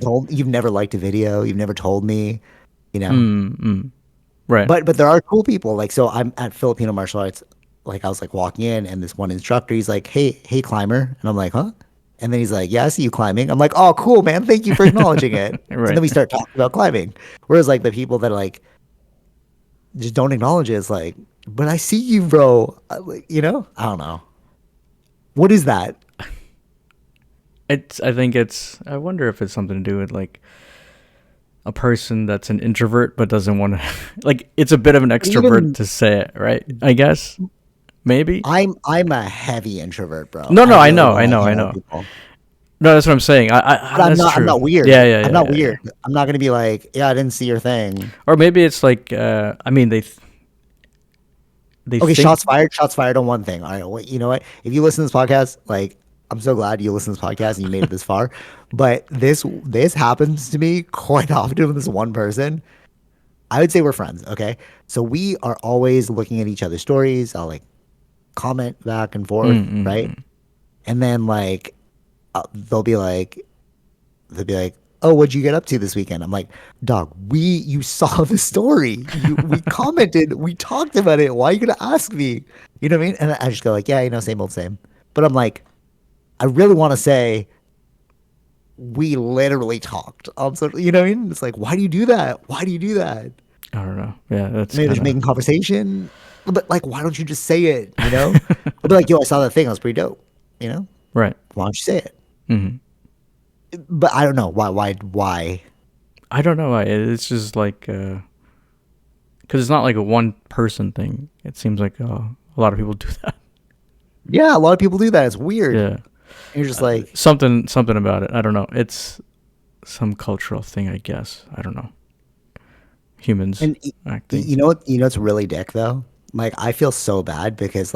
liked a video. You've never told me, you know. Mm. Mm. Right. But there are cool people. Like so I'm at Filipino martial arts. Like I was like walking in and this one instructor, he's like, hey, climber. And I'm like, huh? And then he's like, yeah, I see you climbing. I'm like, oh, cool, man. Thank you for acknowledging it. And Right. then we start talking about climbing. Whereas like the people that like just don't acknowledge it, it's like, but I see you, bro. I don't know. What is that? It's. I think it's. I wonder if it's something to do with like a person that's an introvert but doesn't want to. Like, it's a bit of an extrovert Even to say it, right? I guess maybe. I'm a heavy introvert, bro. No, I no. I really know. don't I like know. I hanging out with know. people. No, that's what I'm saying. But I'm That's not I'm true. not weird. Yeah. Yeah. I'm Yeah. not Yeah. Yeah. weird. I'm not gonna be like, yeah, I didn't see your thing. Or maybe it's like. I mean, they Okay, think. shots fired. Shots fired on one thing. All right, well, you know what? If you listen to this podcast, like I'm so glad you listen to this podcast and you made it this far. But this happens to me quite often with this one person. I would say we're friends. Okay, so we are always looking at each other's stories. I'll like comment back and Mm, forth, mm, right? mm. And then like they'll be like, "Oh, what'd you get up to this weekend?" I'm like, "Dog, you saw the story. We commented, we talked about it. Why are you gonna ask me?" You know what I mean? And I just go like, "Yeah, same old same." But I'm like, I really want to say we literally talked on social. You know what I mean? It's like, why do you do that? Why do you do that? I don't know. Yeah, that's Maybe they're kind just of. making conversation. But like, why don't you just say it? You know? I'll be like, "Yo, I saw that thing. That was pretty dope." You know? Right. Why don't you say it? Hmm. But I don't know why. I don't know. It's just like. Because it's not like a one person thing. It seems like a lot of people do that. Yeah, a lot of people do that. It's weird. Yeah. You're just like, Something about it. I don't know. It's some cultural thing, I guess. I don't know. Humans and acting. you know what's really dick though? Like I feel so bad because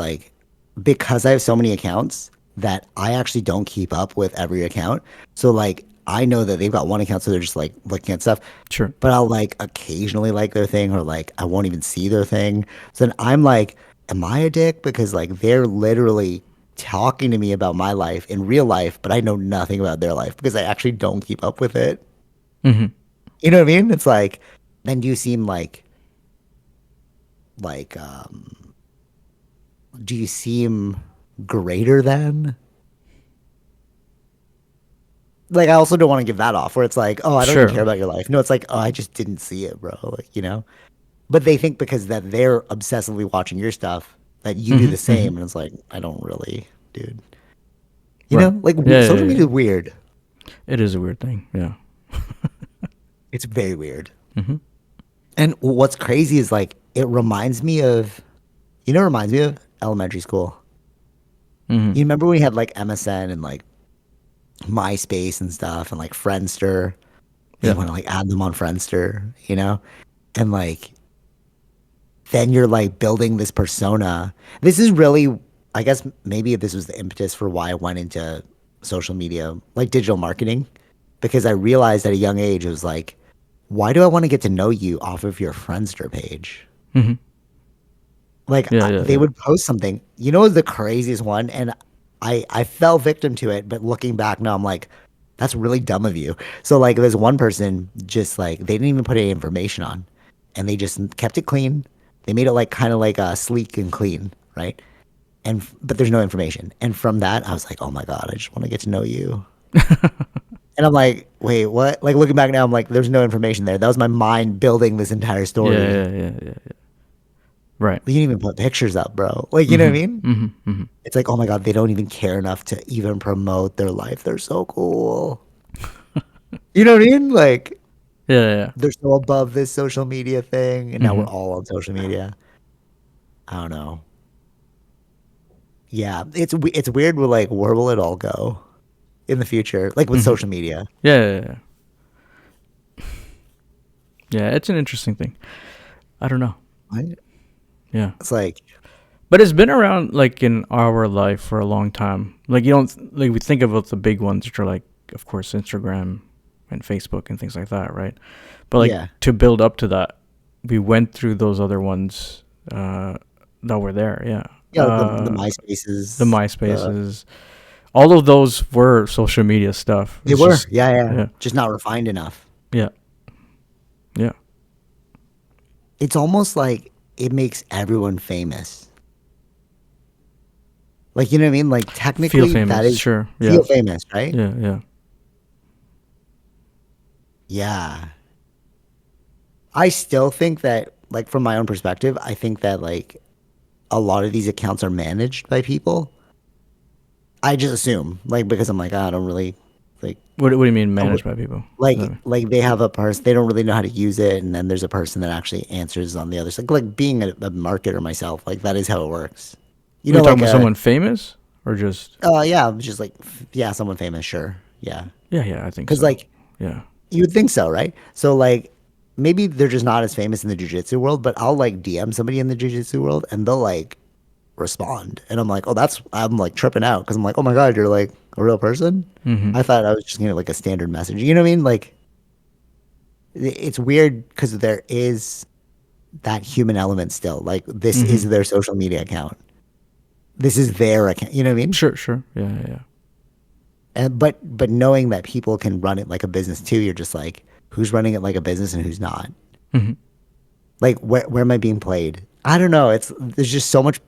because I have so many accounts that I actually don't keep up with every account. So like I know that they've got one account, so they're just like looking at stuff. Sure. But I'll like occasionally like their thing, or like I won't even see their thing. So then I'm like, am I a dick? Because like they're literally talking to me about my life in real life, but I know nothing about their life because I actually don't keep up with it. Hmm. You know what I mean? It's like, then do you seem like do you seem greater than? Like I also don't want to give that off where it's like, oh, I don't even care Sure. about your life. No, it's like, oh, I just didn't see it, bro. Like, But they think because that they're obsessively watching your stuff that you do Mm-hmm. the Mm-hmm. same. And it's like, I don't really, dude. You Right. know, like Yeah, yeah, social yeah, media yeah. is weird. It is a weird thing. Yeah. It's very weird. Mm-hmm. And what's crazy is like it reminds me of, it reminds me of elementary school. Mm-hmm. You remember when we had like MSN and like MySpace and stuff and like Friendster, and you Yeah. want to like add them on Friendster, and like then you're like building this persona. This is really, I guess maybe this was the impetus for why I went into social media, like digital marketing, because I realized at a young age, it was like, why do I want to get to know you off of your Friendster page? Mm-hmm. Like Yeah, yeah, they yeah. would post something, what was the craziest one? And I fell victim to it, but looking back now, I'm like, that's really dumb of you. So like there's one person just like they didn't even put any information on, and they just kept it clean. They made it like kind of like sleek and clean, right? And but there's no information. And from that, I was like, oh my god, I just want to get to know you. And I'm like, wait, what? Like looking back now, I'm like, there's no information there. That was my mind building this entire Yeah, story. yeah, yeah, yeah, yeah. Right. You didn't even put pictures up, bro. Like, you know what I Mm-hmm. mean? Mm-hmm. Mm-hmm. It's like, oh my God, they don't even care enough to even promote their life. They're so cool. You know what I mean? Like, Yeah, yeah, yeah. they're so above this social media thing. And now Mm-hmm. we're all on social media. I don't know. Yeah. It's weird. We're like, where will it all go in the future? Like with Mm-hmm. social media. Yeah, yeah, yeah. Yeah, it's an interesting thing. I don't know. Right? Yeah. It's like, But it's been around like in our life for a long time. Like you don't like we think about the big ones, which are like, of course, Instagram and Facebook and things like that, right? But like yeah. to build up to that, we went through those other ones that were there. Yeah, Yeah. The the MySpaces, MySpaces, all of those were social media stuff. they It's were. just Yeah. Yeah. yeah, Just not refined enough. yeah, yeah. It's almost like it makes everyone famous. Like, you know what I mean? Like, Feel technically, that famous, is sure. Yeah, feel famous, right? yeah, yeah. Yeah. I still think that, like, from my own perspective, I think that, like, a lot of these accounts are managed by people. I just assume, like, because I'm like, "Ah, I don't really, like, What do you mean I would- managed by people? What does that like, mean? like they have a person, they don't really know how to use it. And then there's a person that actually answers on the other side. Like, being a marketer myself, like, that is how it works. We're talking Like, about someone famous or just yeah, just like, yeah, someone famous, sure. Yeah. yeah, yeah. I think Because, so. like, Yeah. you would think so, right? So like maybe they're just not as famous in the jujitsu world, but I'll like DM somebody in the jujitsu world and they'll like respond. And I'm like, oh, I'm like tripping out because I'm like, oh my God, you're like a real person? Mm-hmm. I thought I was just getting like a standard message. You know what I mean? Like it's weird because there is that human element still. Like this Mm-hmm. is their social media account. This is their account. You know what I mean? Sure, sure. Yeah, yeah, yeah. And but knowing that people can run it like a business too, you're just like, who's running it like a business and who's not? Mm-hmm. Like where am I being played? I don't know. There's just so much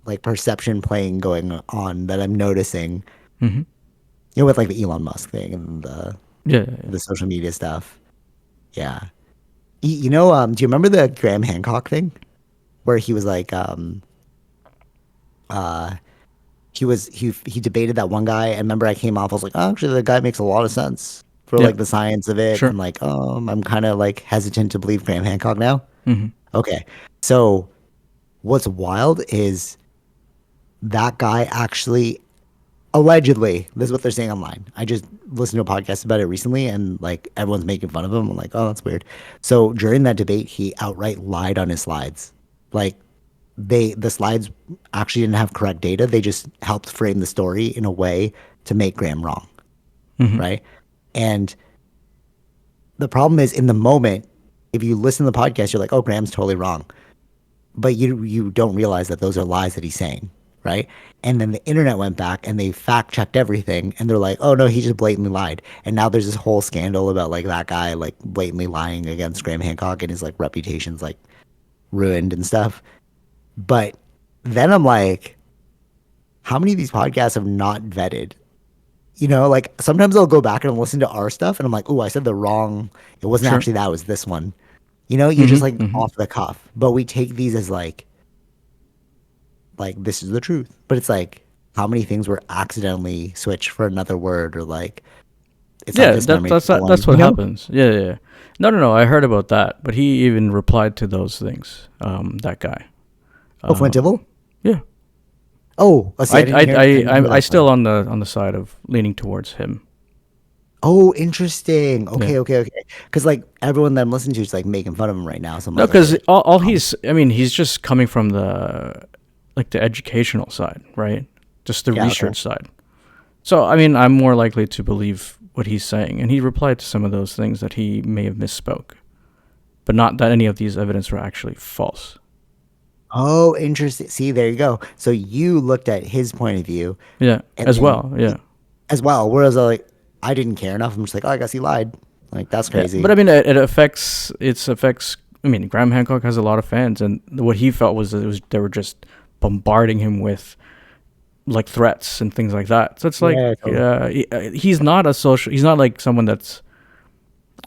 like perception playing going on that I'm noticing. Mm-hmm. With like the Elon Musk thing and the Yeah, yeah, yeah. the social media stuff. Yeah. Do you remember the Graham Hancock thing where he was like uh he debated that one guy, and remember I came off, I was like, oh, actually the guy makes a lot of sense for Yeah, like the science of it, sure. and like I'm kind of like hesitant to believe Graham Hancock now. Mm-hmm. Okay. So what's wild is that guy actually allegedly, this is what they're saying online. I just listened to a podcast about it recently, and like everyone's making fun of him. I'm like, oh, that's weird. So during that debate, he outright lied on his slides. Like the slides actually didn't have correct data. They just helped frame the story in a way to make Graham wrong, Mm-hmm. right? And the problem is in the moment, if you listen to the podcast, you're like, oh, Graham's totally wrong. But you don't realize that those are lies that he's saying, right? And then the internet went back and they fact checked everything, and they're like, oh no, he just blatantly lied. And now there's this whole scandal about like that guy like blatantly lying against Graham Hancock, and his like reputation's like ruined and stuff. But then I'm like, how many of these podcasts have not vetted? Like sometimes I'll go back and listen to our stuff and I'm like, oh, I said the wrong. It wasn't Sure. actually that, it was this one. You're just Mm-hmm. like Mm-hmm. off the cuff. But we take these as like like this is the truth. But it's like how many things were accidentally switched for another word, or like it's not Yeah, this memory, it's that's what happens. Yeah, yeah, yeah. No. I heard about that, but he even replied to those things. That guy. Oh, Flint Um, Dibble? yeah. Oh, let's see. I didn't hear I that still part. on the side of leaning towards him. Oh, interesting. Yeah. Okay. Because like everyone that I'm listening to is like making fun of him right now. So I'm No, like, because okay. all Um, he's just coming from the like the educational side, right? Just the yeah, okay. research side. So I mean, I'm more likely to believe what he's saying, and he replied to some of those things that he may have misspoke, but not that any of these evidence were actually false. Oh, interesting. See, there you go. So you looked at his point of view, Yeah, and as then well. Yeah, as well. Whereas I didn't care enough. I'm just like, oh, I guess he lied. Like that's yeah. But crazy. I mean, it affects. I mean, Graham Hancock has a lot of fans, and what he felt was that they were just bombarding him with like threats and things like that. So it's like Yeah, totally. he's not a social. He's not like someone that's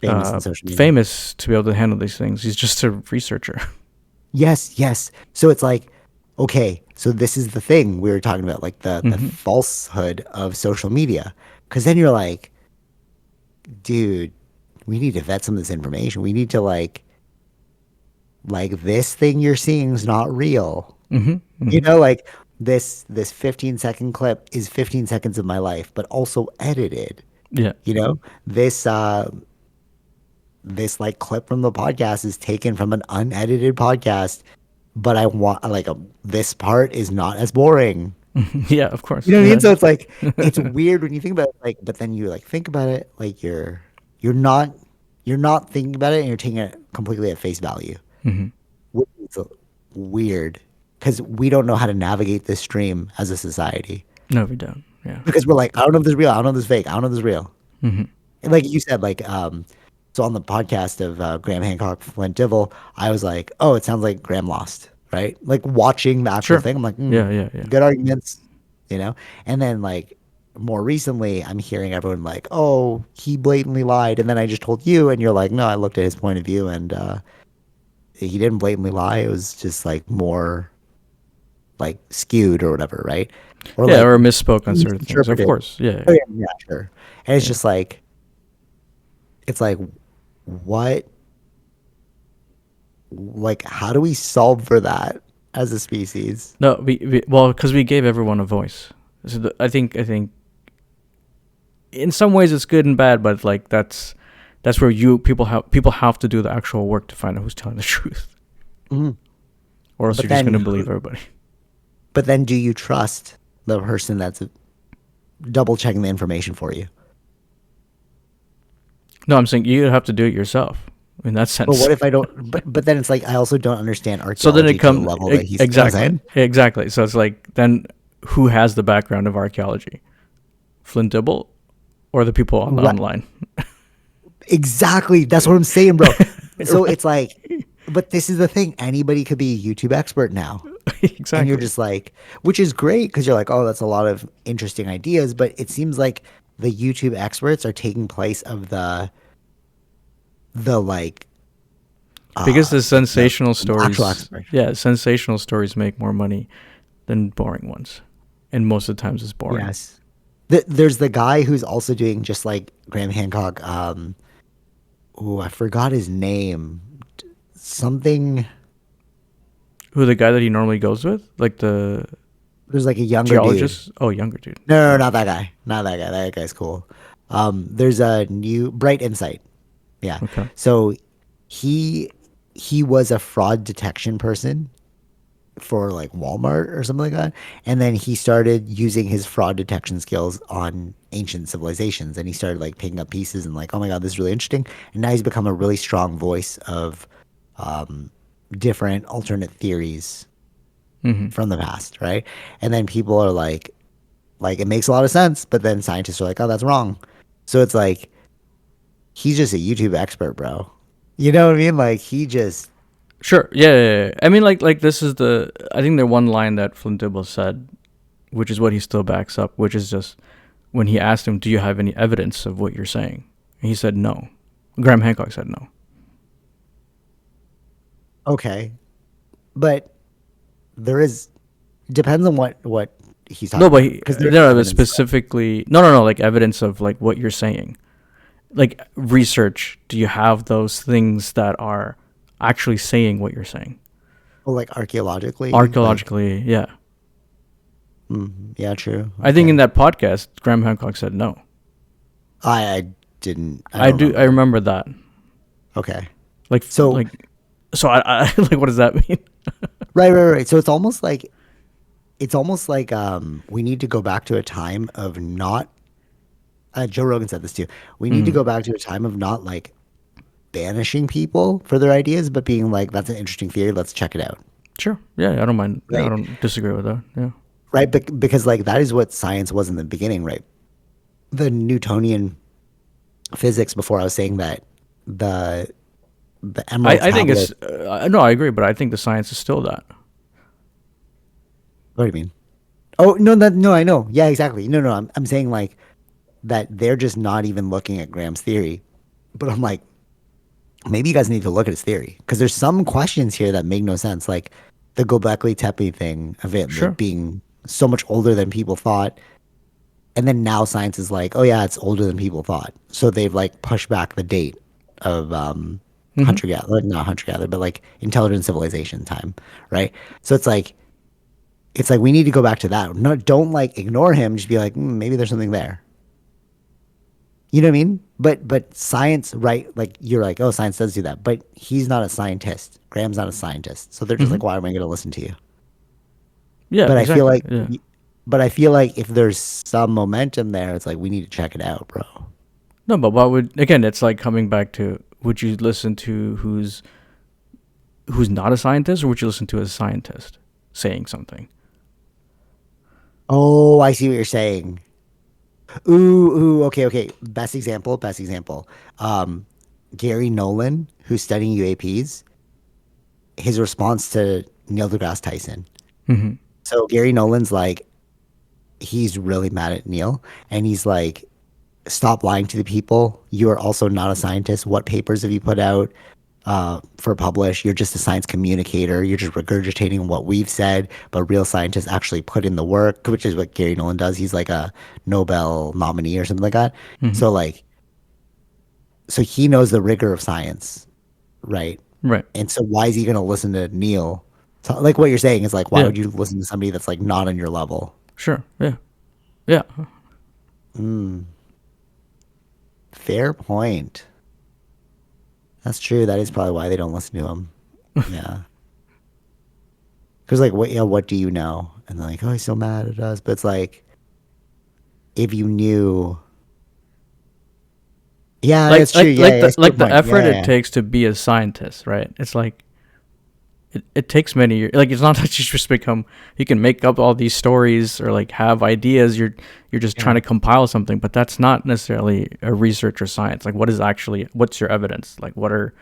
Famous in social media. famous to be able to handle these things. He's just a researcher. Yes. So it's like, okay, so this is the thing we were talking about, like the Hmm. falsehood of social media. Because then you're like, dude, we need to vet some of this information. We need to like this thing you're seeing is not real. Hmm. You Hmm. know, like this 15-second clip is 15 seconds of my life, but also edited. Yeah. You know, this like clip from the podcast is taken from an unedited podcast, but I want like this part is not as boring. Yeah. Of You course. know what I mean? Yeah. So it's like it's weird when you think about it, like, but then you like think about it, like you're not you're not thinking about it and you're taking it completely at face value, Hmm. which is weird because we don't know how to navigate this stream as a society No, we don't. Yeah. because we're like, I don't know if this is real, I don't know if this is fake, I don't know if this is real. Hmm. And like you said, like so on the podcast of Graham Hancock, Flint Dibble, I was like, oh, it sounds like Graham lost, right? Like watching the actual Sure. thing, I'm like, Yeah. Yeah. Yeah. good arguments, you know. And then like more recently, I'm hearing everyone like, oh, he blatantly lied, and then I just told you, and you're like, no, I looked at his point of view, and he didn't blatantly lie. It was just like more like skewed or whatever, right? Or Yeah. like Or misspoke on certain things. Of misinterpreted. course. Yeah. Oh yeah, sure. And it's Yeah. just like it's like what like how do we solve for that as a species? No. Well, because we gave everyone a voice. So I think in some ways it's good and bad, but like that's where people have to do the actual work to find out who's telling the truth, Mhm. or else But you're just then gonna believe everybody. do you trust the person that's double checking the information for you? No, I'm saying you have to do it yourself in that But sense. what if I don't? But then it's like I also don't understand So then it archaeology to the comes level that he's. You know what I'm exactly, saying? exactly. So it's like then who has the background of archaeology? Flint Dibble or the people Right. online? Exactly. That's what I'm saying, bro. So Right. it's like, but this is the thing. Anybody could be a YouTube expert now. And you're Exactly. just like, which is great because you're like, oh, that's a lot of interesting ideas. But it seems like the YouTube experts are taking place of the like, Because the the sensational actual stories, expert. yeah, sensational stories make more money than boring ones, and most of the times it's boring. Yes. There's the guy who's also doing just like Graham Hancock. Oh, I forgot his name. Something. Who, the guy that he normally goes with, like the There's like a younger dude. geologist? Oh, younger dude. No, not that guy. Not that guy. That guy's cool. There's a new Bright Insight. Yeah. Okay. So he he was a fraud detection person for like Walmart or something like that. And then he started using his fraud detection skills on ancient civilizations and he started like picking up pieces and like, oh my God, this is really interesting. And now he's become a really strong voice of um, different alternate theories Hmm. from the past, right? And then people are like it makes a lot of sense, but then scientists are like, oh, that's wrong. So it's like he's just a YouTube expert, bro. You know what I mean? Like he just Sure. Yeah. I mean, like this is the. I think the one line that Flint Dibble said, which is what he still backs up, which is just when he asked him, "Do you have any evidence of what you're saying?" And he said no. Graham Hancock said no. okay. But there is Depends on what he's No, talking but about because there's no, but evidence. specifically, no, like evidence of like what you're saying, like research. Do you have those things that are actually saying what you're saying? Well, like archaeologically, like Archaeologically, yeah. yeah, true. I think in Okay, that podcast, Graham Hancock said no. I didn't. I I don't do. remember I that. remember that. Okay, Like, so like, so I like. What does that mean? right. So it's almost like we need to go back to a time of not. Joe Rogan said this too. We need to Mm, go back to a time of not like banishing people for their ideas, but being like, that's an interesting theory. Let's check it out. sure. Yeah, I don't mind. Yeah, I Right. don't disagree with that. Yeah. Right. Because like that is what science was in the beginning, right? The Newtonian physics before I was saying that the the emerald I think tablet. it's no, I agree, but I think the science is still that. What do you mean? Oh no, no, I know. Yeah, exactly. No, I'm saying like that they're just not even looking at Graham's theory. But I'm like, maybe you guys need to look at his theory because there's some questions here that make no sense, like the Gobekli Tepe thing of it Sure. being so much older than people thought, and then now science is like, oh yeah, it's older than people thought, so they've like pushed back the date of Hmm. hunter gatherer, not hunter gatherer, but like intelligent civilization time, right? So it's like we need to go back to that. No, don't like ignore him. Just be like, maybe there's something there. You know what I mean? But science, right? Like you're like, oh, science does do that, but he's not a scientist. Graham's not a scientist, so they're just Hmm. like, why am I going to listen to you? Yeah, But I feel exactly. like, Yeah. but I feel like if there's some momentum there, it's like we need to check it out, bro. No, but what would again? It's like coming back to: would you listen to who's not a scientist, or would you listen to a scientist saying something? Oh, I see what you're saying. Ooh, okay. Best example, best example. Um, Gary Nolan, who's studying UAPs, his response to Neil deGrasse Tyson. Hmm. So Gary Nolan's like, he's really mad at Neil, and he's like, stop lying to the people. You are also not a scientist. What papers have you put out for publish? You're just a science communicator. You're just regurgitating what we've said, but real scientists actually put in the work, which is what Gary Nolan does. He's like a Nobel nominee or something like that. Hmm. So like, so he knows the rigor of science, right? Right. And so why is he going to listen to Neil? So, like what you're saying is like, why Yeah. would you listen to somebody that's like not on your level? Sure. Yeah. Yeah. Fair point. That's true. That is probably why they don't listen to him. Yeah. Because like, what? Yeah, what do you know? And they're like, oh, he's so mad at us. But it's like, if you knew, yeah, Like that's true. Yeah, yeah, I see your like the point. effort Yeah, it yeah, takes to be a scientist, right? It's like it takes many years. Like it's not that you just become. You can make up all these stories or like have ideas. You're just yeah, trying to compile something, but that's not necessarily a research or science. Like what is actually what's your evidence? Like what are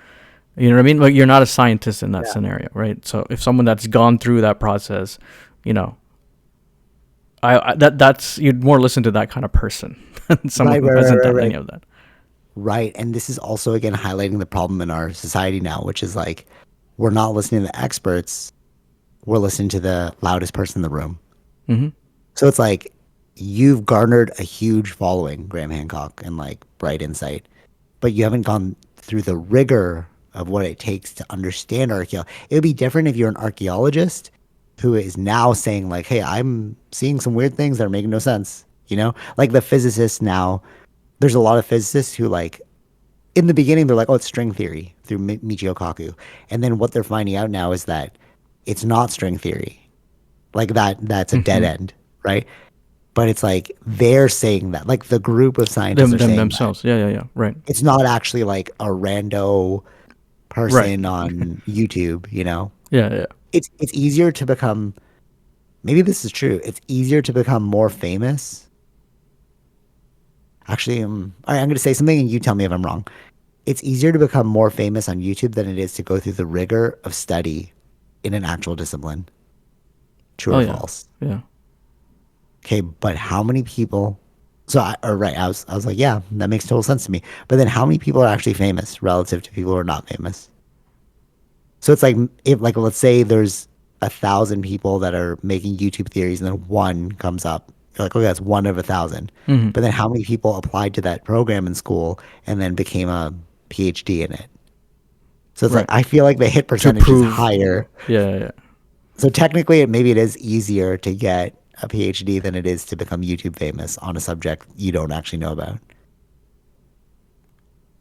you know what I mean? Like you're not a scientist in that yeah. scenario, right? So if someone that's gone through that process, you know, that's you'd more listen to that kind of person than someone Right, who right, right, hasn't right, done any right. of that. Right. And this is also again highlighting the problem in our society now, which is like, we're not listening to the experts. We're listening to the loudest person in the room. Hmm. So it's like you've garnered a huge following, Graham Hancock, and like bright insight, but you haven't gone through the rigor of what it takes to understand archaeology. It would be different if you're an archaeologist who is now saying like, "Hey, I'm seeing some weird things that are making no sense." You know, like the physicists now. There's a lot of physicists who like in the beginning they're like, "Oh, it's string theory" through Michio Kaku, and then what they're finding out now is that it's not string theory. Like that's a dead Hmm. end, right? But it's like they're saying that, like the group of scientists are Them saying that themselves. Yeah. Yeah. Yeah. Right. it's not actually like a rando Right. person on YouTube, you know? Yeah. Yeah. It's easier to become, maybe this is true. It's easier to become more famous. Actually, all right, I'm going to say something and you tell me if I'm wrong. It's easier to become more famous on YouTube than it is to go through the rigor of study in an actual discipline. True Oh or yeah. false? Yeah. Okay, but how many people? So, right, I was like, yeah, that makes total sense to me. But then, how many people are actually famous relative to people who are not famous? So it's like, if like, let's say there's 1,000 people that are making YouTube theories, and then one comes up. You're like, okay, that's one of 1,000. Mm-hmm. But then how many people applied to that program in school and then became a PhD in it? So it's like Right. I feel like the hit To percentage is prove, higher. yeah. So technically, maybe it is easier to get a PhD than it is to become YouTube famous on a subject you don't actually know about,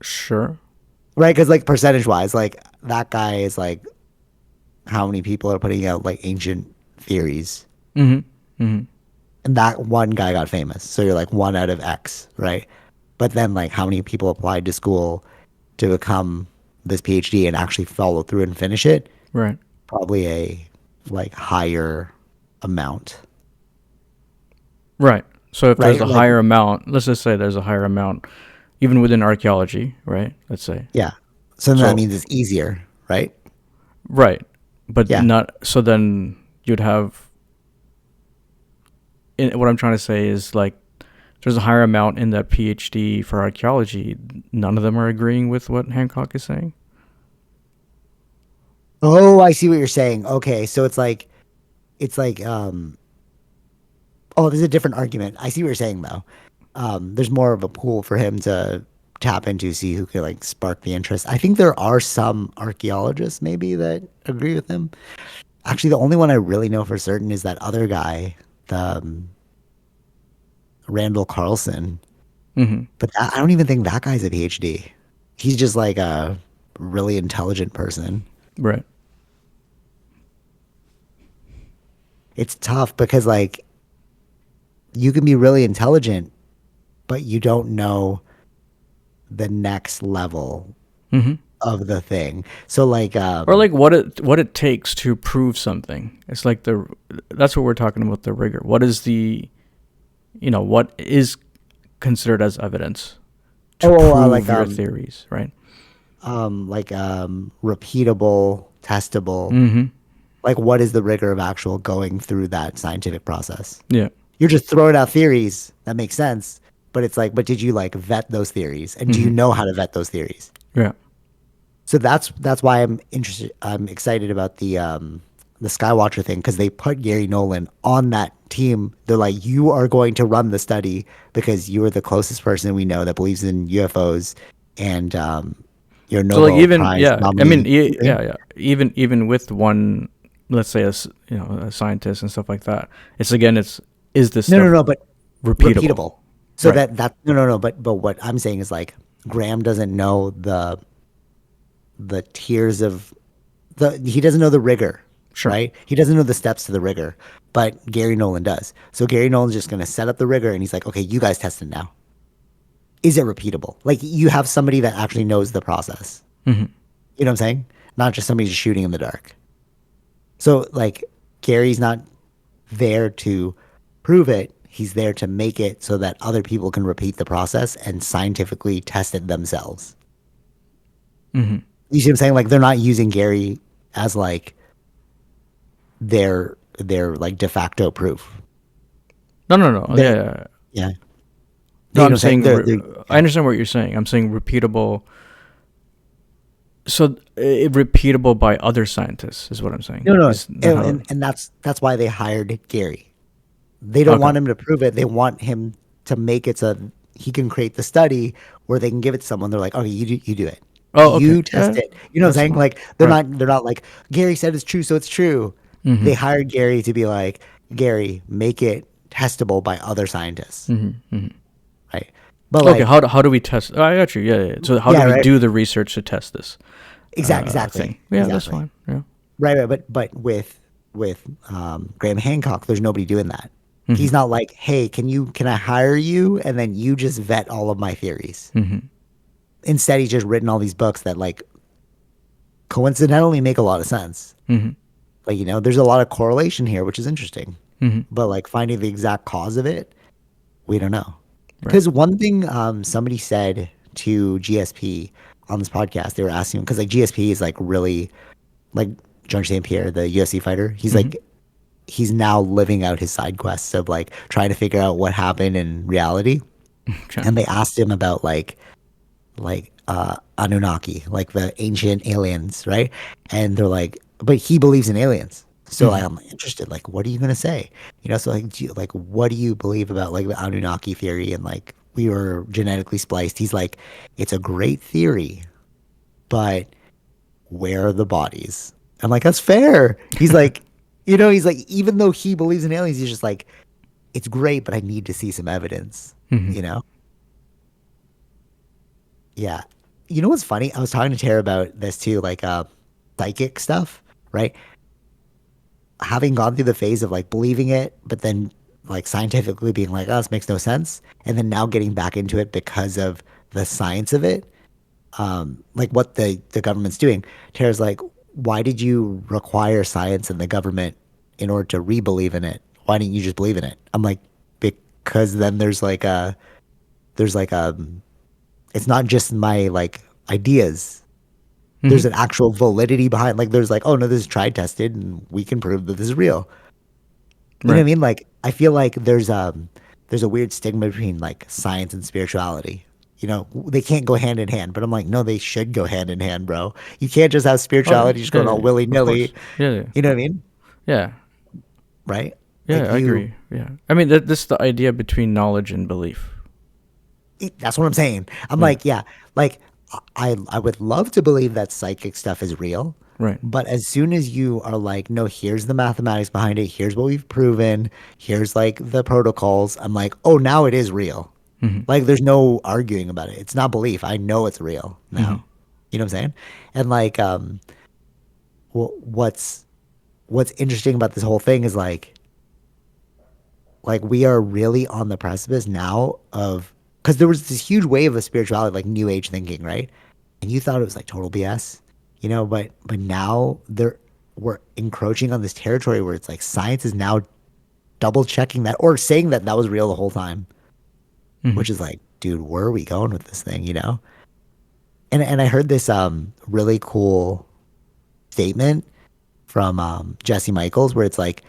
Sure. right? Because like percentage wise, like that guy is like how many people are putting out like ancient theories, Mm-hmm. Mm-hmm. and that one guy got famous. So you're like one out of X, right? But then like how many people applied to school to become this PhD and actually follow through and finish it? Right. Probably a like higher amount, Right. So if there's right? a Like higher amount, let's just say there's a higher amount, even within archaeology, right? Let's say. yeah. So then that So, means it's easier, right? right. But Yeah. not, so then you'd have, what I'm trying to say is like, there's a higher amount in that PhD for archaeology. None of them are agreeing with what Hancock is saying. Oh, I see what you're saying. Okay, so it's like oh, there's a different argument. I see what you're saying though. There's more of a pool for him to tap into, see who could like spark the interest. I think there are some archaeologists maybe that agree with him. Actually, the only one I really know for certain is that other guy, the Randall Carlson. Mm-hmm. But I don't even think that guy's a PhD. He's just like a really intelligent person. Right. It's tough because like you can be really intelligent, but you don't know the next level Mm-hmm. of the thing. So like Or like what it takes to prove something. It's like that's what we're talking about, the rigor. What is what is considered as evidence to prove like your theories, right? repeatable, testable. Mm-hmm. Like what is the rigor of actual going through that scientific process? Yeah. You're just throwing out theories that make sense, but it's like, but did you like vet those theories, and do you Mm-hmm. know how to vet those theories? Yeah. So that's why I'm interested. I'm excited about the Skywatcher thing because they put Gary Nolan on that team. They're like, you are going to run the study because you are the closest person we know that believes in UFOs, and you're a So like Nobel even Prize I mean nominee. yeah. Even with one, let's say a scientist and stuff like that. It's again is this No, no, stuff no, but repeatable? repeatable. So Right. that no, no, no. But what I'm saying is like Graham doesn't know the tiers of he doesn't know the rigor, Sure. right? He doesn't know the steps to the rigor, but Gary Nolan does. So Gary Nolan's just going to set up the rigor and he's like, okay, you guys test it now. Is it repeatable? Like you have somebody that actually knows the process. Mm-hmm. You know what I'm saying? Not just somebody just shooting in the dark. So like Gary's not there to prove it. He's there to make it so that other people can repeat the process and scientifically test it themselves. Mm-hmm. You see what I'm saying? Like they're not using Gary as like their like de facto proof. No. They, Yeah. yeah. No, You know what I'm I'm saying? saying I Yeah. understand what you're saying. I'm saying repeatable. So repeatable by other scientists is what I'm saying. No, no, Is that how? and that's why they hired Gary. They don't Okay. want him to prove it. They want him to make it so he can create the study where they can give it to someone. They're like, okay, you do it. Oh, okay. You test Yeah, it. You know what I'm that's saying? fine. Like Right. they're not like Gary said it's true, so it's true. Mm-hmm. They hired Gary to be like, Gary, make it testable by other scientists. Mm-hmm. Mm-hmm. Right. But Okay. like, How do we test? Oh, I got you. Yeah. So how yeah, do we right. do the research to test this Exactly. thing? Yeah, that's Exactly. fine. Yeah. Right. But with Graham Hancock, there's nobody doing that. Mm-hmm. He's not like, hey, can I hire you? And then you just vet all of my theories. Mm-hmm. Instead, he's just written all these books that like coincidentally make a lot of sense. Mm-hmm. Like, there's a lot of correlation here, which is interesting. Mm-hmm. But like finding the exact cause of it, we don't know. Right. Because one thing somebody said to GSP on this podcast, they were asking him, because like GSP is like really like George St. Pierre, the UFC fighter. He's Mm-hmm. like, he's now living out his side quests of like trying to figure out what happened in reality. Okay. And they asked him about like Anunnaki, like the ancient aliens, right? And they're like, but he believes in aliens. So Mhm. I'm interested. Like, what are you gonna say? So like, what do you believe about like the Anunnaki theory and like we were genetically spliced? He's like, it's a great theory, but where are the bodies? I'm like, that's fair. He's like, he's like, even though he believes in aliens, he's just like, it's great, but I need to see some evidence. Mhm. You know? Yeah. You know what's funny? I was talking to Tara about this too, like psychic stuff, right? Having gone through the phase of like believing it, but then like scientifically being like, oh, this makes no sense. And then now getting back into it because of the science of it, like what the government's doing. Tara's like, why did you require science and the government in order to re-believe in it? Why didn't you just believe in it? I'm like, because then there's like it's not just my like ideas. There's Mhm. an actual validity behind. Like, there's like, oh no, this is tried, tested, and we can prove that this is real. You know what I Right. mean? Like, I feel like there's a weird stigma between like science and spirituality. They can't go hand in hand, but I'm like, no, they should go hand in hand, bro. You can't just have Oh, spirituality just yeah, going yeah, all yeah. willy Of nilly. course. Yeah, yeah. You know what I mean? Yeah. Right? Yeah, Like I agree. Yeah. I mean, this is the idea between knowledge and belief. that's what I'm saying. I'm Yeah. like, yeah, like I would love to believe that psychic stuff is real, Right. but as soon as you are like, no, here's the mathematics behind it, here's what we've proven, here's like the protocols, I'm like, oh, now it is real. Mhm. Like there's no arguing about it. It's not belief. I know it's real Mhm. now. You know what I'm saying? And like what's interesting about this whole thing is like we are really on the precipice now of because there was this huge wave of spirituality, like new age thinking, right? And you thought it was like total BS, but now we're encroaching on this territory where it's like science is now double checking that or saying that that was real the whole time, Mhm. which is like, dude, where are we going with this thing? And I heard this really cool statement from Jesse Michaels where it's like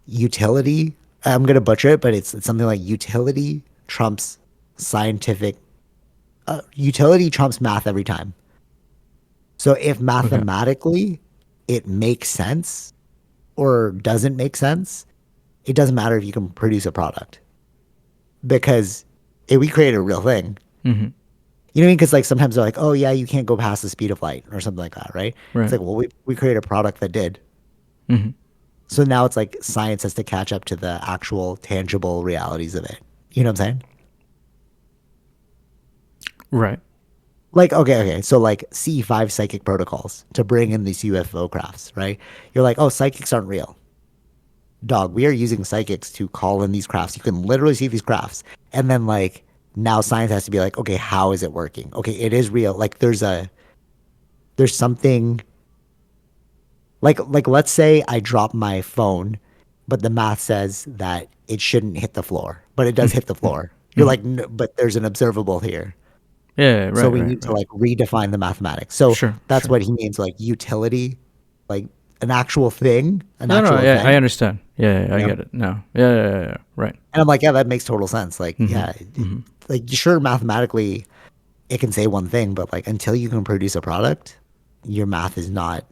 utility. I'm gonna butcher it, but it's something like utility trumps scientific. Utility trumps math every time. So if Okay. mathematically it makes sense or doesn't make sense, it doesn't matter if you can produce a product because we created a real thing. Mhm. You know what I mean? Because like sometimes they're like, oh yeah, you can't go past the speed of light or something like that, right? It's Right. like, well, we created a product that did. Mhm. So now it's like science has to catch up to the actual tangible realities of it. You know what I'm saying? Right. Like, okay. So like C5 psychic protocols to bring in these UFO crafts, right? You're like, oh, psychics aren't real. Dog, we are using psychics to call in these crafts. You can literally see these crafts. And then like now science has to be like, okay, how is it working? Okay, it is real. Like there's something like let's say I drop my phone, but the math says that it shouldn't hit the floor, but it does Mhm. hit the Mhm. floor. You're Mhm. like, no, but there's an observable here. Yeah. So Right. we Right. need to Right. like redefine the mathematics. So Sure. that's Sure. what he means, like utility, like an actual thing, an No. No. actual Yeah. I event, understand. Yeah. Yeah, you I know? get it now. Yeah. Yeah. Yeah. Yeah. Right. And I'm like, yeah, that makes total sense. Like, Mhm. yeah, Mhm. like sure, mathematically it can say one thing, but like until you can produce a product, your math is not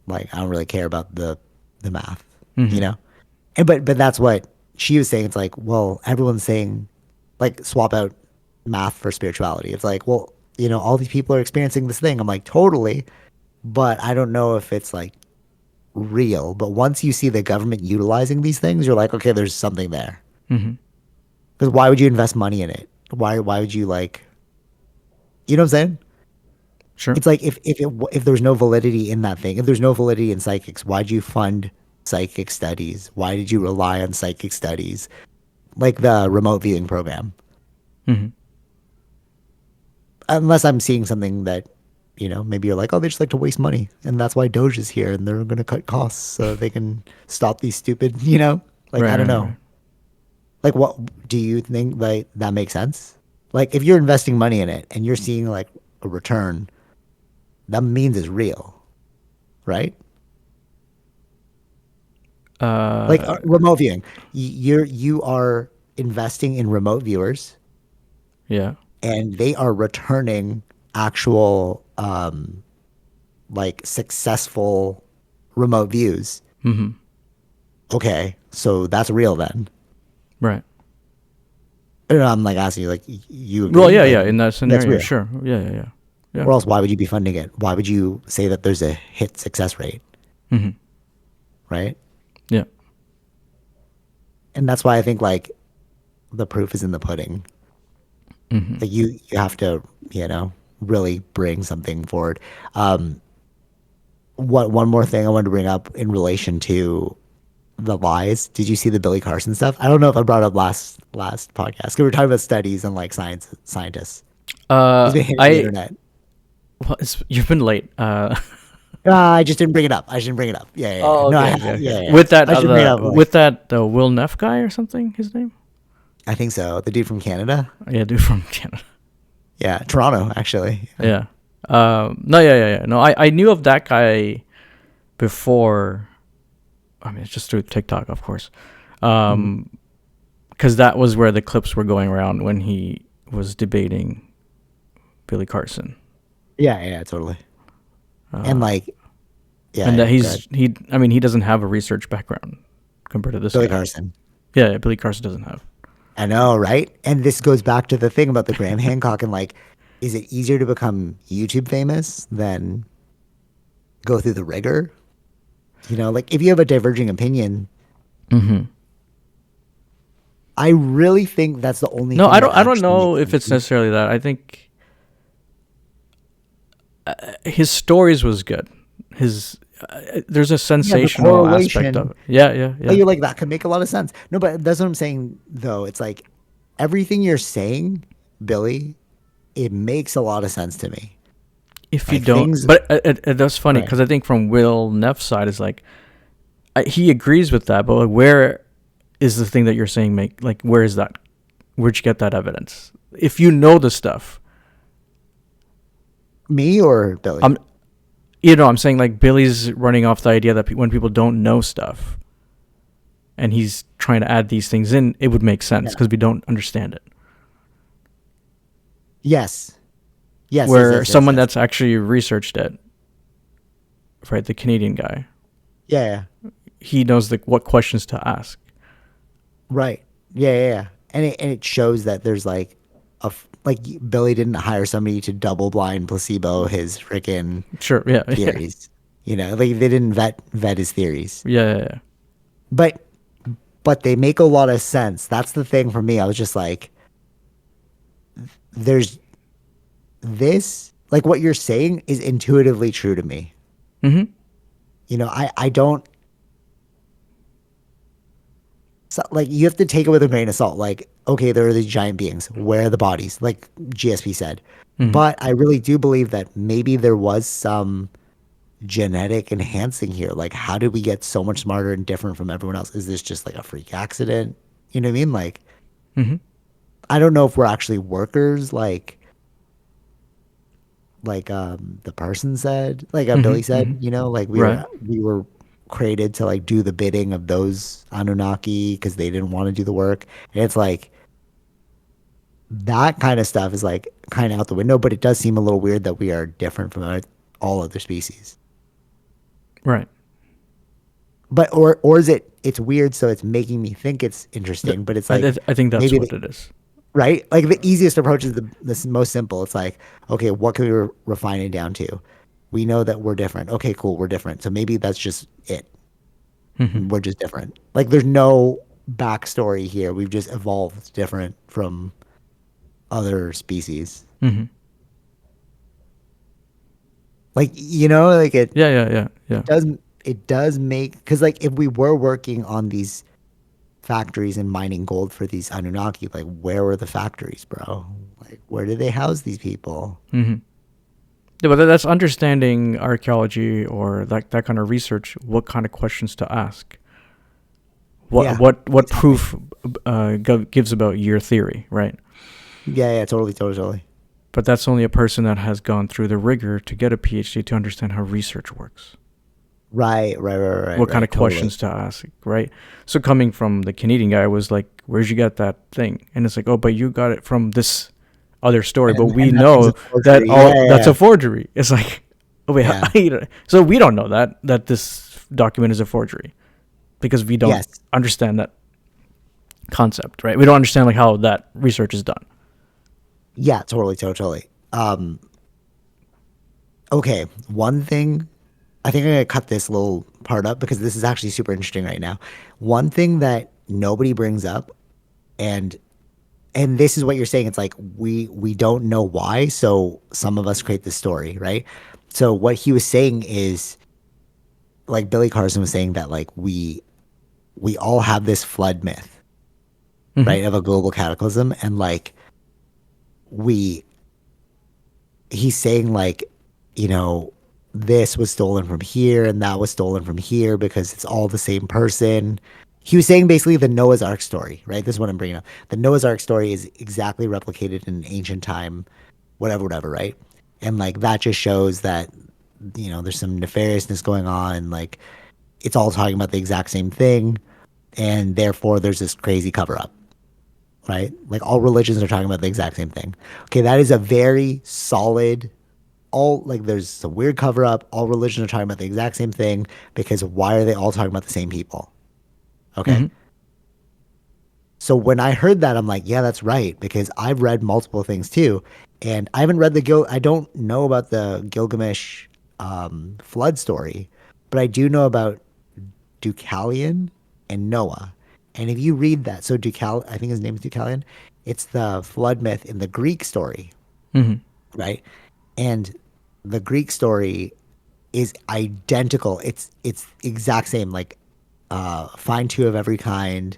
like I don't really care about the math, you Mhm. know? And but that's what she was saying. It's like, well, everyone's saying like swap out math for spirituality. It's like, well, all these people are experiencing this thing. I'm like, totally, but I don't know if it's like real. But once you see the government utilizing these things, you're like, okay, there's something there. Mhm. Because why would you invest money in it? Why would you like, you know what I'm saying? Sure. It's like if there's no validity in that thing, if there's no validity in psychics, why'd you fund psychic studies? Why did you rely on psychic studies? Like the remote viewing program. Mhm. Unless I'm seeing something that, maybe you're like, oh, they just like to waste money. And that's why DOGE is here and they're going to cut costs so they can stop these stupid, like, Right. I don't Right. know. Right. Like, what do you think like that makes sense? Like, if you're investing money in it and you're seeing like a return, that means it's real, right? Like Uh. remote viewing, you are investing in remote viewers Yeah. and they are returning actual like successful remote views. Mm-hmm. Okay, so that's real then. Right. And I'm like asking you, like, you Well, agree? yeah, Like, yeah. In that that's scenario, real. sure. Yeah, yeah, yeah. Yeah. Or else, why would you be funding it? Why would you say that there's a hit success rate, Mm-hmm. right? Yeah. And that's why I think like the proof is in the pudding. Mm-hmm. Like you have to, really bring something forward. What one more thing I wanted to bring up in relation to the lies. Did you see the Billy Carson stuff? I don't know if I brought it up last podcast because we were talking about studies and like scientists. He's been hitting the I internet. well, you've been late. I just didn't bring it up. I shouldn't bring it up. Yeah, yeah, yeah. Oh, No, okay, okay, okay. yeah. With that I should bring it up. Like, with that Will Neff guy or something, his name? I think so. The dude from Canada. Yeah, dude from Canada. Yeah, Toronto actually. Yeah. No, yeah. No, I knew of that guy before. I mean, it's just through TikTok, of course. Because that was where the clips were going around when he was debating Billy Carson. Yeah, totally. And like, yeah, and that good. he doesn't have a research background compared to this Billy guy. Carson. Yeah, Billy Carson doesn't have. I know, right? And this goes back to the thing about the Graham Hancock and like, is it easier to become YouTube famous than go through the rigor? Like if you have a diverging opinion, Mm-hmm. I really think that's the only No, thing I that don't actually know makes if it's me- necessarily that. I think his stories was good. His there's a sensational aspect of it. Yeah. you like that could make a lot of sense. No, but that's what I'm saying though. It's like everything you're saying, Billy, it makes a lot of sense to me. If you Like don't, things, but that's funny right? because I think from Will Neff's side is like he agrees with that, but like, where is the thing that you're saying where is that? Where'd you get that evidence? If you know the stuff, Me or Billy? I'm saying like Billy's running off the idea that when people don't know stuff, and he's trying to add these things in, it would make sense because we don't understand it. Yes. Where someone Yes. that's actually researched it, right? The Canadian guy, Yeah. he knows what questions to ask. Right. Yeah. And it shows that there's like like Billy didn't hire somebody to double blind placebo his freaking Sure, yeah, theories. Like they didn't vet his theories. yeah. But they make a lot of sense. That's the thing for me. I was just like, there's this, like what you're saying is intuitively true to me. Mm-hmm. I don't, so, like, you have to take it with a grain of salt. Like, okay, there are these giant beings. Where are the bodies? Like GSP said. Mm-hmm. But I really do believe that maybe there was some genetic enhancing here. Like, how did we get so much smarter and different from everyone else? Is this just like a freak accident? You know what I mean? Like, Mm-hmm. I don't know if we're actually workers, like the person said, like Billy said. Mm-hmm. Like Right. we were created to like do the bidding of those Anunnaki because they didn't want to do the work. And it's like that kind of stuff is like kind of out the window, but it does seem a little weird that we are different from all other species. Right. But or is it's weird, so it's making me think it's interesting, but it's like I think that's maybe what it is. right? Like the easiest approach is the most simple. It's like, okay, what can we refine it down to? We know that we're different. Okay, cool, we're different. So maybe that's just it. Mm-hmm. We're just different. Like there's no backstory here. We've just evolved different from other species. Mm-hmm. Like like Yeah. it does make, because like if we were working on these factories and mining gold for these Anunnaki, like where were the factories, bro? Like where did they house these people? Mm-hmm. Yeah, but that's understanding archaeology or that kind of research. What kind of questions to ask? Yeah, What exactly. proof gives about your theory, right? Yeah, totally. But that's only a person that has gone through the rigor to get a PhD to understand how research works. Right. What kind of Totally. questions to ask, right? So coming from the Canadian guy was like, where'd you get that thing? And it's like, oh, but you got it from this other story. But we And that know thing's a that forgery. Yeah. that's a forgery. It's like, oh wait, Yeah. so we don't know that this document is a forgery, because we don't Yes. understand that concept, right? We don't understand like how that research is done. Yeah, totally. Okay, one thing, I think I'm gonna cut this little part up because this is actually super interesting right now. One thing that nobody brings up, and this is what you're saying. It's like we don't know why, so some of us create this story, right? So what he was saying is, like Billy Carson was saying, that like we all have this flood myth, Mm-hmm. right, of a global cataclysm, and like we he's saying like, you know, this was stolen from here and that was stolen from here because it's all the same person. He was saying basically the Noah's Ark story, right? This is what I'm bringing up. The Noah's Ark story is exactly replicated in ancient time, whatever, right? And like that just shows that, you know, there's some nefariousness going on. Like it's all talking about the exact same thing, and therefore there's this crazy cover up, right? Like all religions are talking about the exact same thing. Okay, that is a very solid, all like there's some weird cover up. All religions are talking about the exact same thing because why are they all talking about the same people? Okay. Mm-hmm. So when I heard that, I'm like, yeah, that's right, because I've read multiple things too, and I haven't read I don't know about the Gilgamesh flood story, but I do know about Deucalion and Noah. And if you read that, so I think his name is Deucalion. It's the flood myth in the Greek story, Mm-hmm. right? And the Greek story is identical. It's exact same. Like, find two of every kind,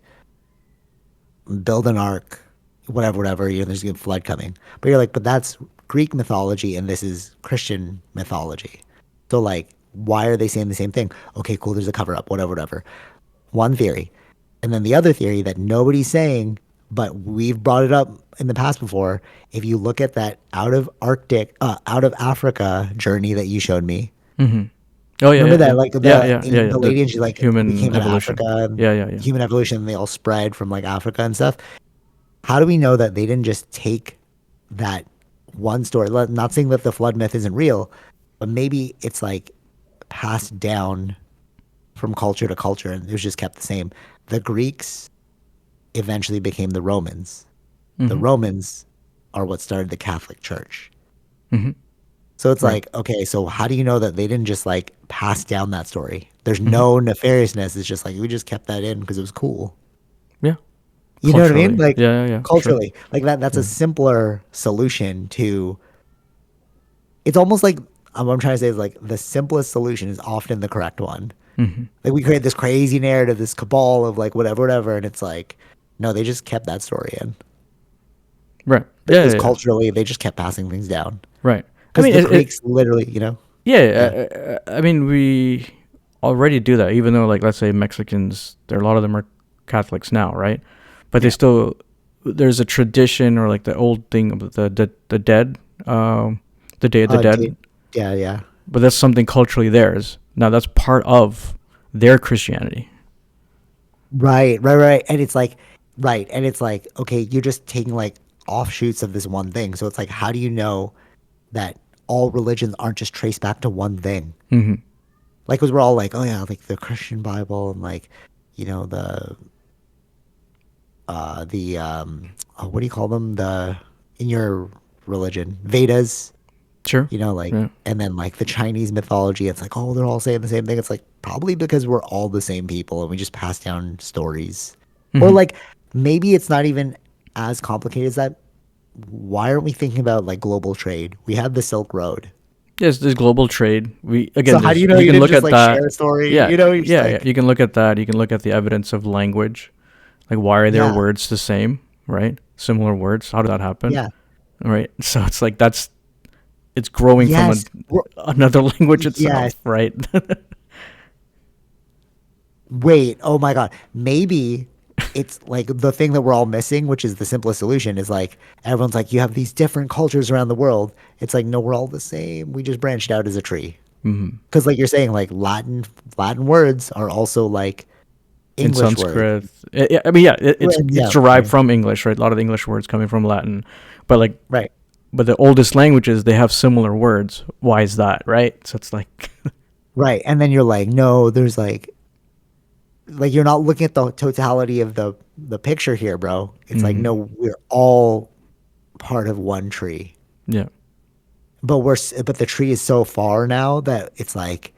build an ark, whatever. You know, there's a flood coming. But you're like, but that's Greek mythology, and this is Christian mythology. So like, why are they saying the same thing? Okay, cool. There's a cover up. Whatever. One theory, and then the other theory that nobody's saying, but we've brought it up in the past before. If you look at that out of Africa journey that you showed me, Mm-hmm. Oh yeah, remember yeah, that yeah, like yeah, yeah, yeah, yeah. the The lady and she like we human came out of evolution. Africa, and Yeah. human evolution, and they all spread from like Africa and stuff. How do we know that they didn't just take that one story? Not saying that the flood myth isn't real, but maybe it's like passed down from culture to culture and it was just kept the same. The Greeks eventually became the Romans. The Mm-hmm. Romans are what started the Catholic Church. Mm-hmm. So it's Right. like, okay, so how do you know that they didn't just like pass down that story? There's Mm-hmm. no nefariousness. It's just like we just kept that in because it was cool. Yeah. You know what I mean? Culturally. Like Yeah. Sure. culturally, like that's a Yeah. simpler solution to. It's almost like what I'm trying to say is like the simplest solution is often the correct one. Mm-hmm. Like we create this crazy narrative, this cabal of like whatever, and it's like, no, they just kept that story in Right. because Yeah. culturally they just kept passing things down. Right. I Because mean, the Greeks literally, yeah, yeah. I mean, we already do that. Even though, like, let's say Mexicans, a lot of them are Catholics now, right? But they yeah, still, there's a tradition or like the old thing of the dead, the Day of the Dead. yeah. But that's something culturally theirs. Now that's part of their Christianity. Right. And it's like, right. And it's like, okay, you're just taking like offshoots of this one thing. So it's like, how do you know that all religions aren't just traced back to one thing? Mm-hmm. Like, because we're all like, oh yeah, like the Christian Bible and like, you know, what do you call them? In your religion, Vedas, Sure. you know, like, Yeah. and then like the Chinese mythology, it's like, oh, they're all saying the same thing. It's like probably because we're all the same people and we just pass down stories. Or Mm-hmm. like maybe it's not even as complicated as that. Why aren't we thinking about like global trade? We have the Silk Road. Yes, there's global trade. We So again, how do there's you know you you can didn't look just at like share that. a story? Yeah, You know, you're just yeah. like, You can look at that. You can look at the evidence of language. Like, why are their yeah, words the same? Right, similar words. How did that happen? yeah, Right. So it's like it's growing from yes, another language yes. itself. Right. Wait, oh my God. Maybe it's like the thing that we're all missing, which is the simplest solution, is like everyone's like, you have these different cultures around the world. It's like, no, we're all the same. We just branched out as a tree. Mm-hmm. Because like you're saying, like Latin words are also like In English words. Sanskrit, I mean, yeah, it's Yeah, derived from English, right? A lot of the English words coming from Latin, but like, right. but the oldest languages they have similar words. Why is that, right? So it's like, Right. And then you're like, no, there's like you're not looking at the totality of the picture here, bro. It's like, Mm-hmm. no, we're all part of one tree. Yeah. But but the tree is so far now that it's like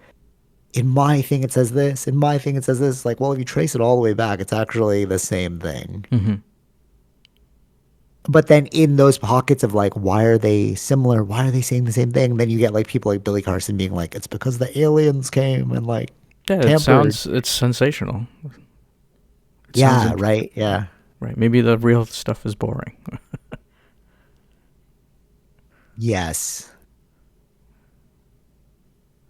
in my thing it says this, in my thing it says this. Like, well, if you trace it all the way back, it's actually the same thing. Mm-hmm. But then in those pockets of like, why are they similar? Why are they saying the same thing? Then you get like people like Billy Carson being like, it's because the aliens came and like Yeah, tampered. it's sensational. It sounds Yeah, interesting. right. Yeah. Right. Maybe the real stuff is boring. Yes.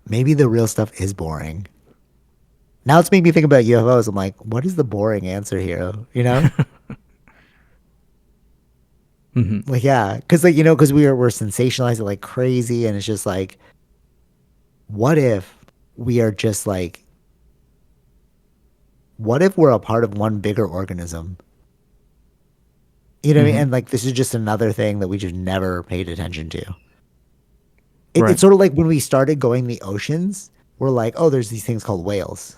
Maybe the real stuff is boring. Now it's made me think about UFOs. I'm like, what is the boring answer here? You know? Mm-hmm. Like, yeah. Because, like, because we're sensationalizing like crazy. And it's just like, what if we are just like, what if we're a part of one bigger organism? You know what I mean? Mm-hmm. And like, this is just another thing that we just never paid attention to. Right. It's sort of like when we started going the oceans, we're like, oh, there's these things called whales.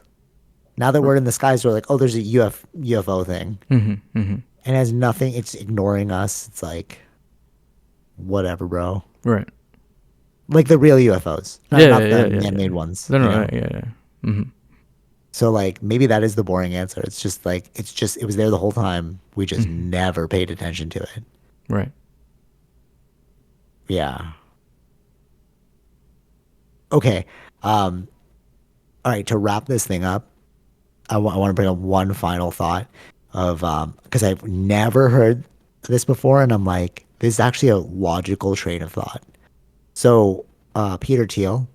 Now that we're in the skies, we're like, oh, there's a UFO thing. Mm-hmm. Mm-hmm. And it has nothing, it's ignoring us. It's like, whatever, bro. Right. Like the real UFOs, not Yeah. Yeah. not the Yeah. Yeah. man-made Yeah. ones, No. you No. know? Yeah. Yeah. Mm-hmm. So like maybe that is the boring answer. It's just like it was there the whole time. We just Mm-hmm. never paid attention to it. Right. Yeah. Okay. Um, all right, to wrap this thing up, I want to bring up one final thought of because I've never heard this before, and I'm like, this is actually a logical train of thought. So Peter Thiel,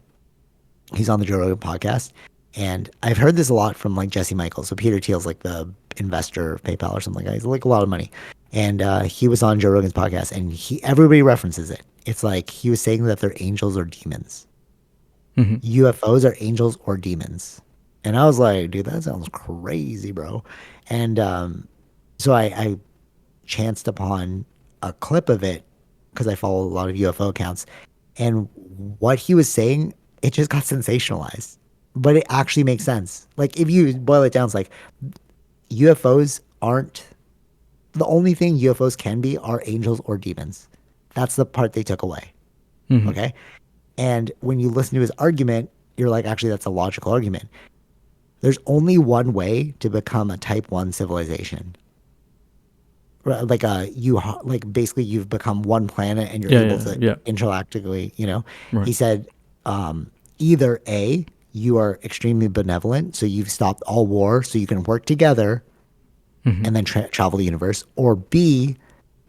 he's on the Joe Rogan podcast, and I've heard this a lot from like Jesse Michaels. So Peter Thiel's like the investor of PayPal or something like that. He's like a lot of money, and he was on Joe Rogan's podcast, and everybody references it. It's like he was saying that they're angels or demons. Mm-hmm. UFOs are angels or demons. And I was like, dude, that sounds crazy, bro. And so I chanced upon a clip of it because I follow a lot of UFO accounts. And what he was saying, it just got sensationalized. But it actually makes sense. Like, if you boil it down, it's like UFOs aren't the only thing UFOs can be are angels or demons. That's the part they took away. Mm-hmm. Okay. And when you listen to his argument, you're like, actually, that's a logical argument. There's only one way to become a type 1 civilization. Like like basically you've become one planet and you're Yeah. able Yeah. to Yeah. interactively. Right. He said either A, you are extremely benevolent, so you've stopped all war, so you can work together Mm-hmm. and then travel the universe, or B,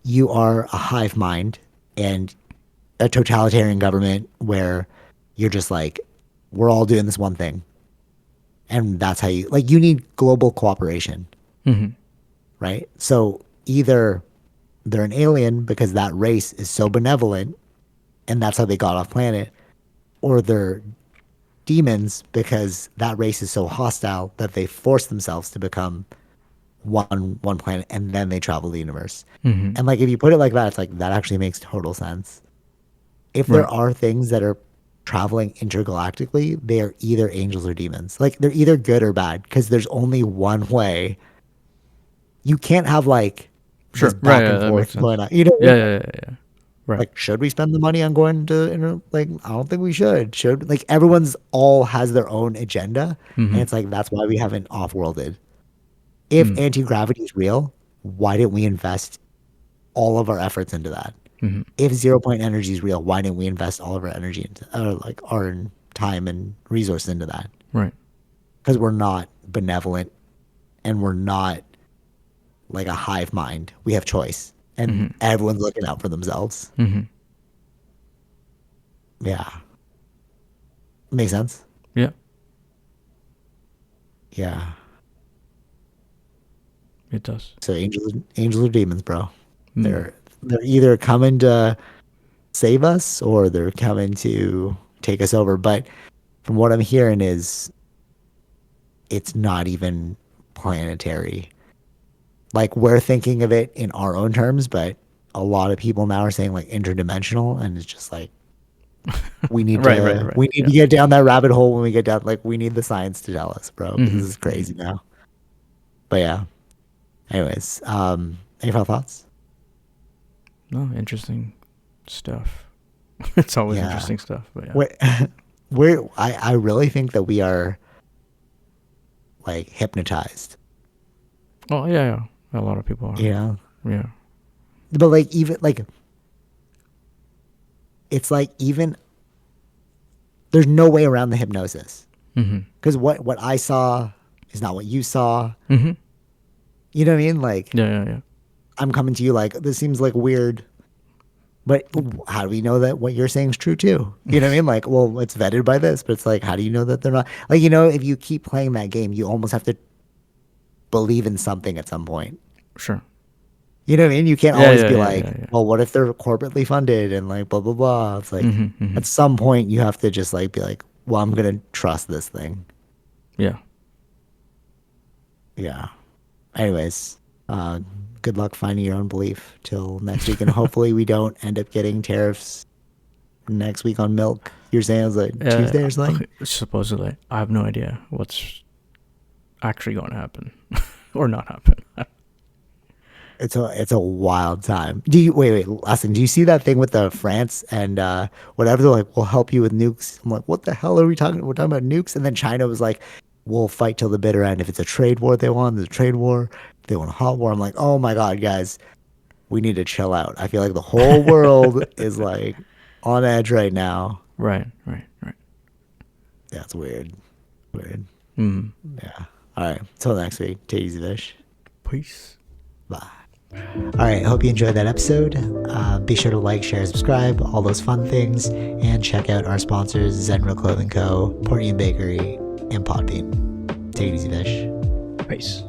you are a hive mind and a totalitarian government where you're just like, we're all doing this one thing. And that's how you need global cooperation, Mm-hmm. right? So either they're an alien because that race is so benevolent and that's how they got off planet, or they're demons because that race is so hostile that they force themselves to become one planet and then they travel the universe. Mm-hmm. And like if you put it like that, it's like that actually makes total sense. If there Right. are things that are traveling intergalactically, they are either angels or demons. Like they're either good or bad because there's only one way. You can't have like Sure. this Right. back Yeah. and That makes forth sense. going on. You know, Yeah. Yeah. Yeah. Yeah. Right. like should we spend the money on going to like I don't think we should. Should like everyone's all has their own agenda, and Mm-hmm. it's like that's why we haven't off-worlded. If Mm-hmm. anti-gravity is real, why didn't we invest all of our efforts into that? Mm-hmm. If zero point energy is real, why didn't we invest all of our energy into or like our time and resources into that? Right. Because we're not benevolent and we're not like a hive mind. We have choice and Mm-hmm. everyone's looking out for themselves. Mm-hmm. Yeah. Makes sense? Yeah. Yeah. It does. So angels are demons, bro. Mm. They're either coming to save us or they're coming to take us over. But from what I'm hearing is it's not even planetary. Like we're thinking of it in our own terms, but a lot of people now are saying like interdimensional, and it's just like We need Right, to right, right. we need Yeah. to get down that rabbit hole when we get down. Like we need the science to tell us, bro. 'Cause this Hmm. is crazy now. But yeah. Anyways, any final thoughts? No, interesting stuff. It's always Yeah. interesting stuff, but yeah. Wait, I really think that we are like hypnotized. Oh yeah, yeah. A lot of people are. You know, Yeah. but like even like it's like even there's no way around the hypnosis Hmm. because what I saw is not what you saw. Hmm. You know what I mean? Like Yeah, yeah, yeah. I'm coming to you like this seems like weird, but how do we know that what you're saying is true too? You know what I mean? Like, well, it's vetted by this, but it's like, how do you know that they're not? Like, if you keep playing that game, you almost have to believe in something at some point. Sure. You know what I mean? You can't Yeah, always yeah, be yeah, like, yeah, yeah. well, what if they're corporately funded and like blah blah blah. It's like Hmm. Hmm. at some point you have to just like be like, well, I'm gonna trust this thing. Yeah. Yeah. Anyways, good luck finding your own belief till next week, and hopefully we don't end up getting tariffs next week on milk. You're saying it's like Tuesday or something? Okay, supposedly, I have no idea what's actually going to happen or not happen. It's a wild time. Do you wait, last thing, do you see that thing with the France and whatever? They're like, we'll help you with nukes. I'm like, what the hell are we talking? We're talking about nukes, and then China was like, we'll fight till the bitter end. If it's a trade war they want, there's a trade war. If they want a hot war. I'm like, oh my god, guys, we need to chill out. I feel like the whole world is like on edge right now. Right, right, right. Yeah, it's weird. Weird. Mm. Yeah. All right. Till next week. Take it easy, fish. Peace. Bye. All right, hope you enjoyed that episode. Be sure to like, share, subscribe, all those fun things, and check out our sponsors, Zenro Clothing Co., Portian Bakery, and Podbean. Take it easy, fish. Peace.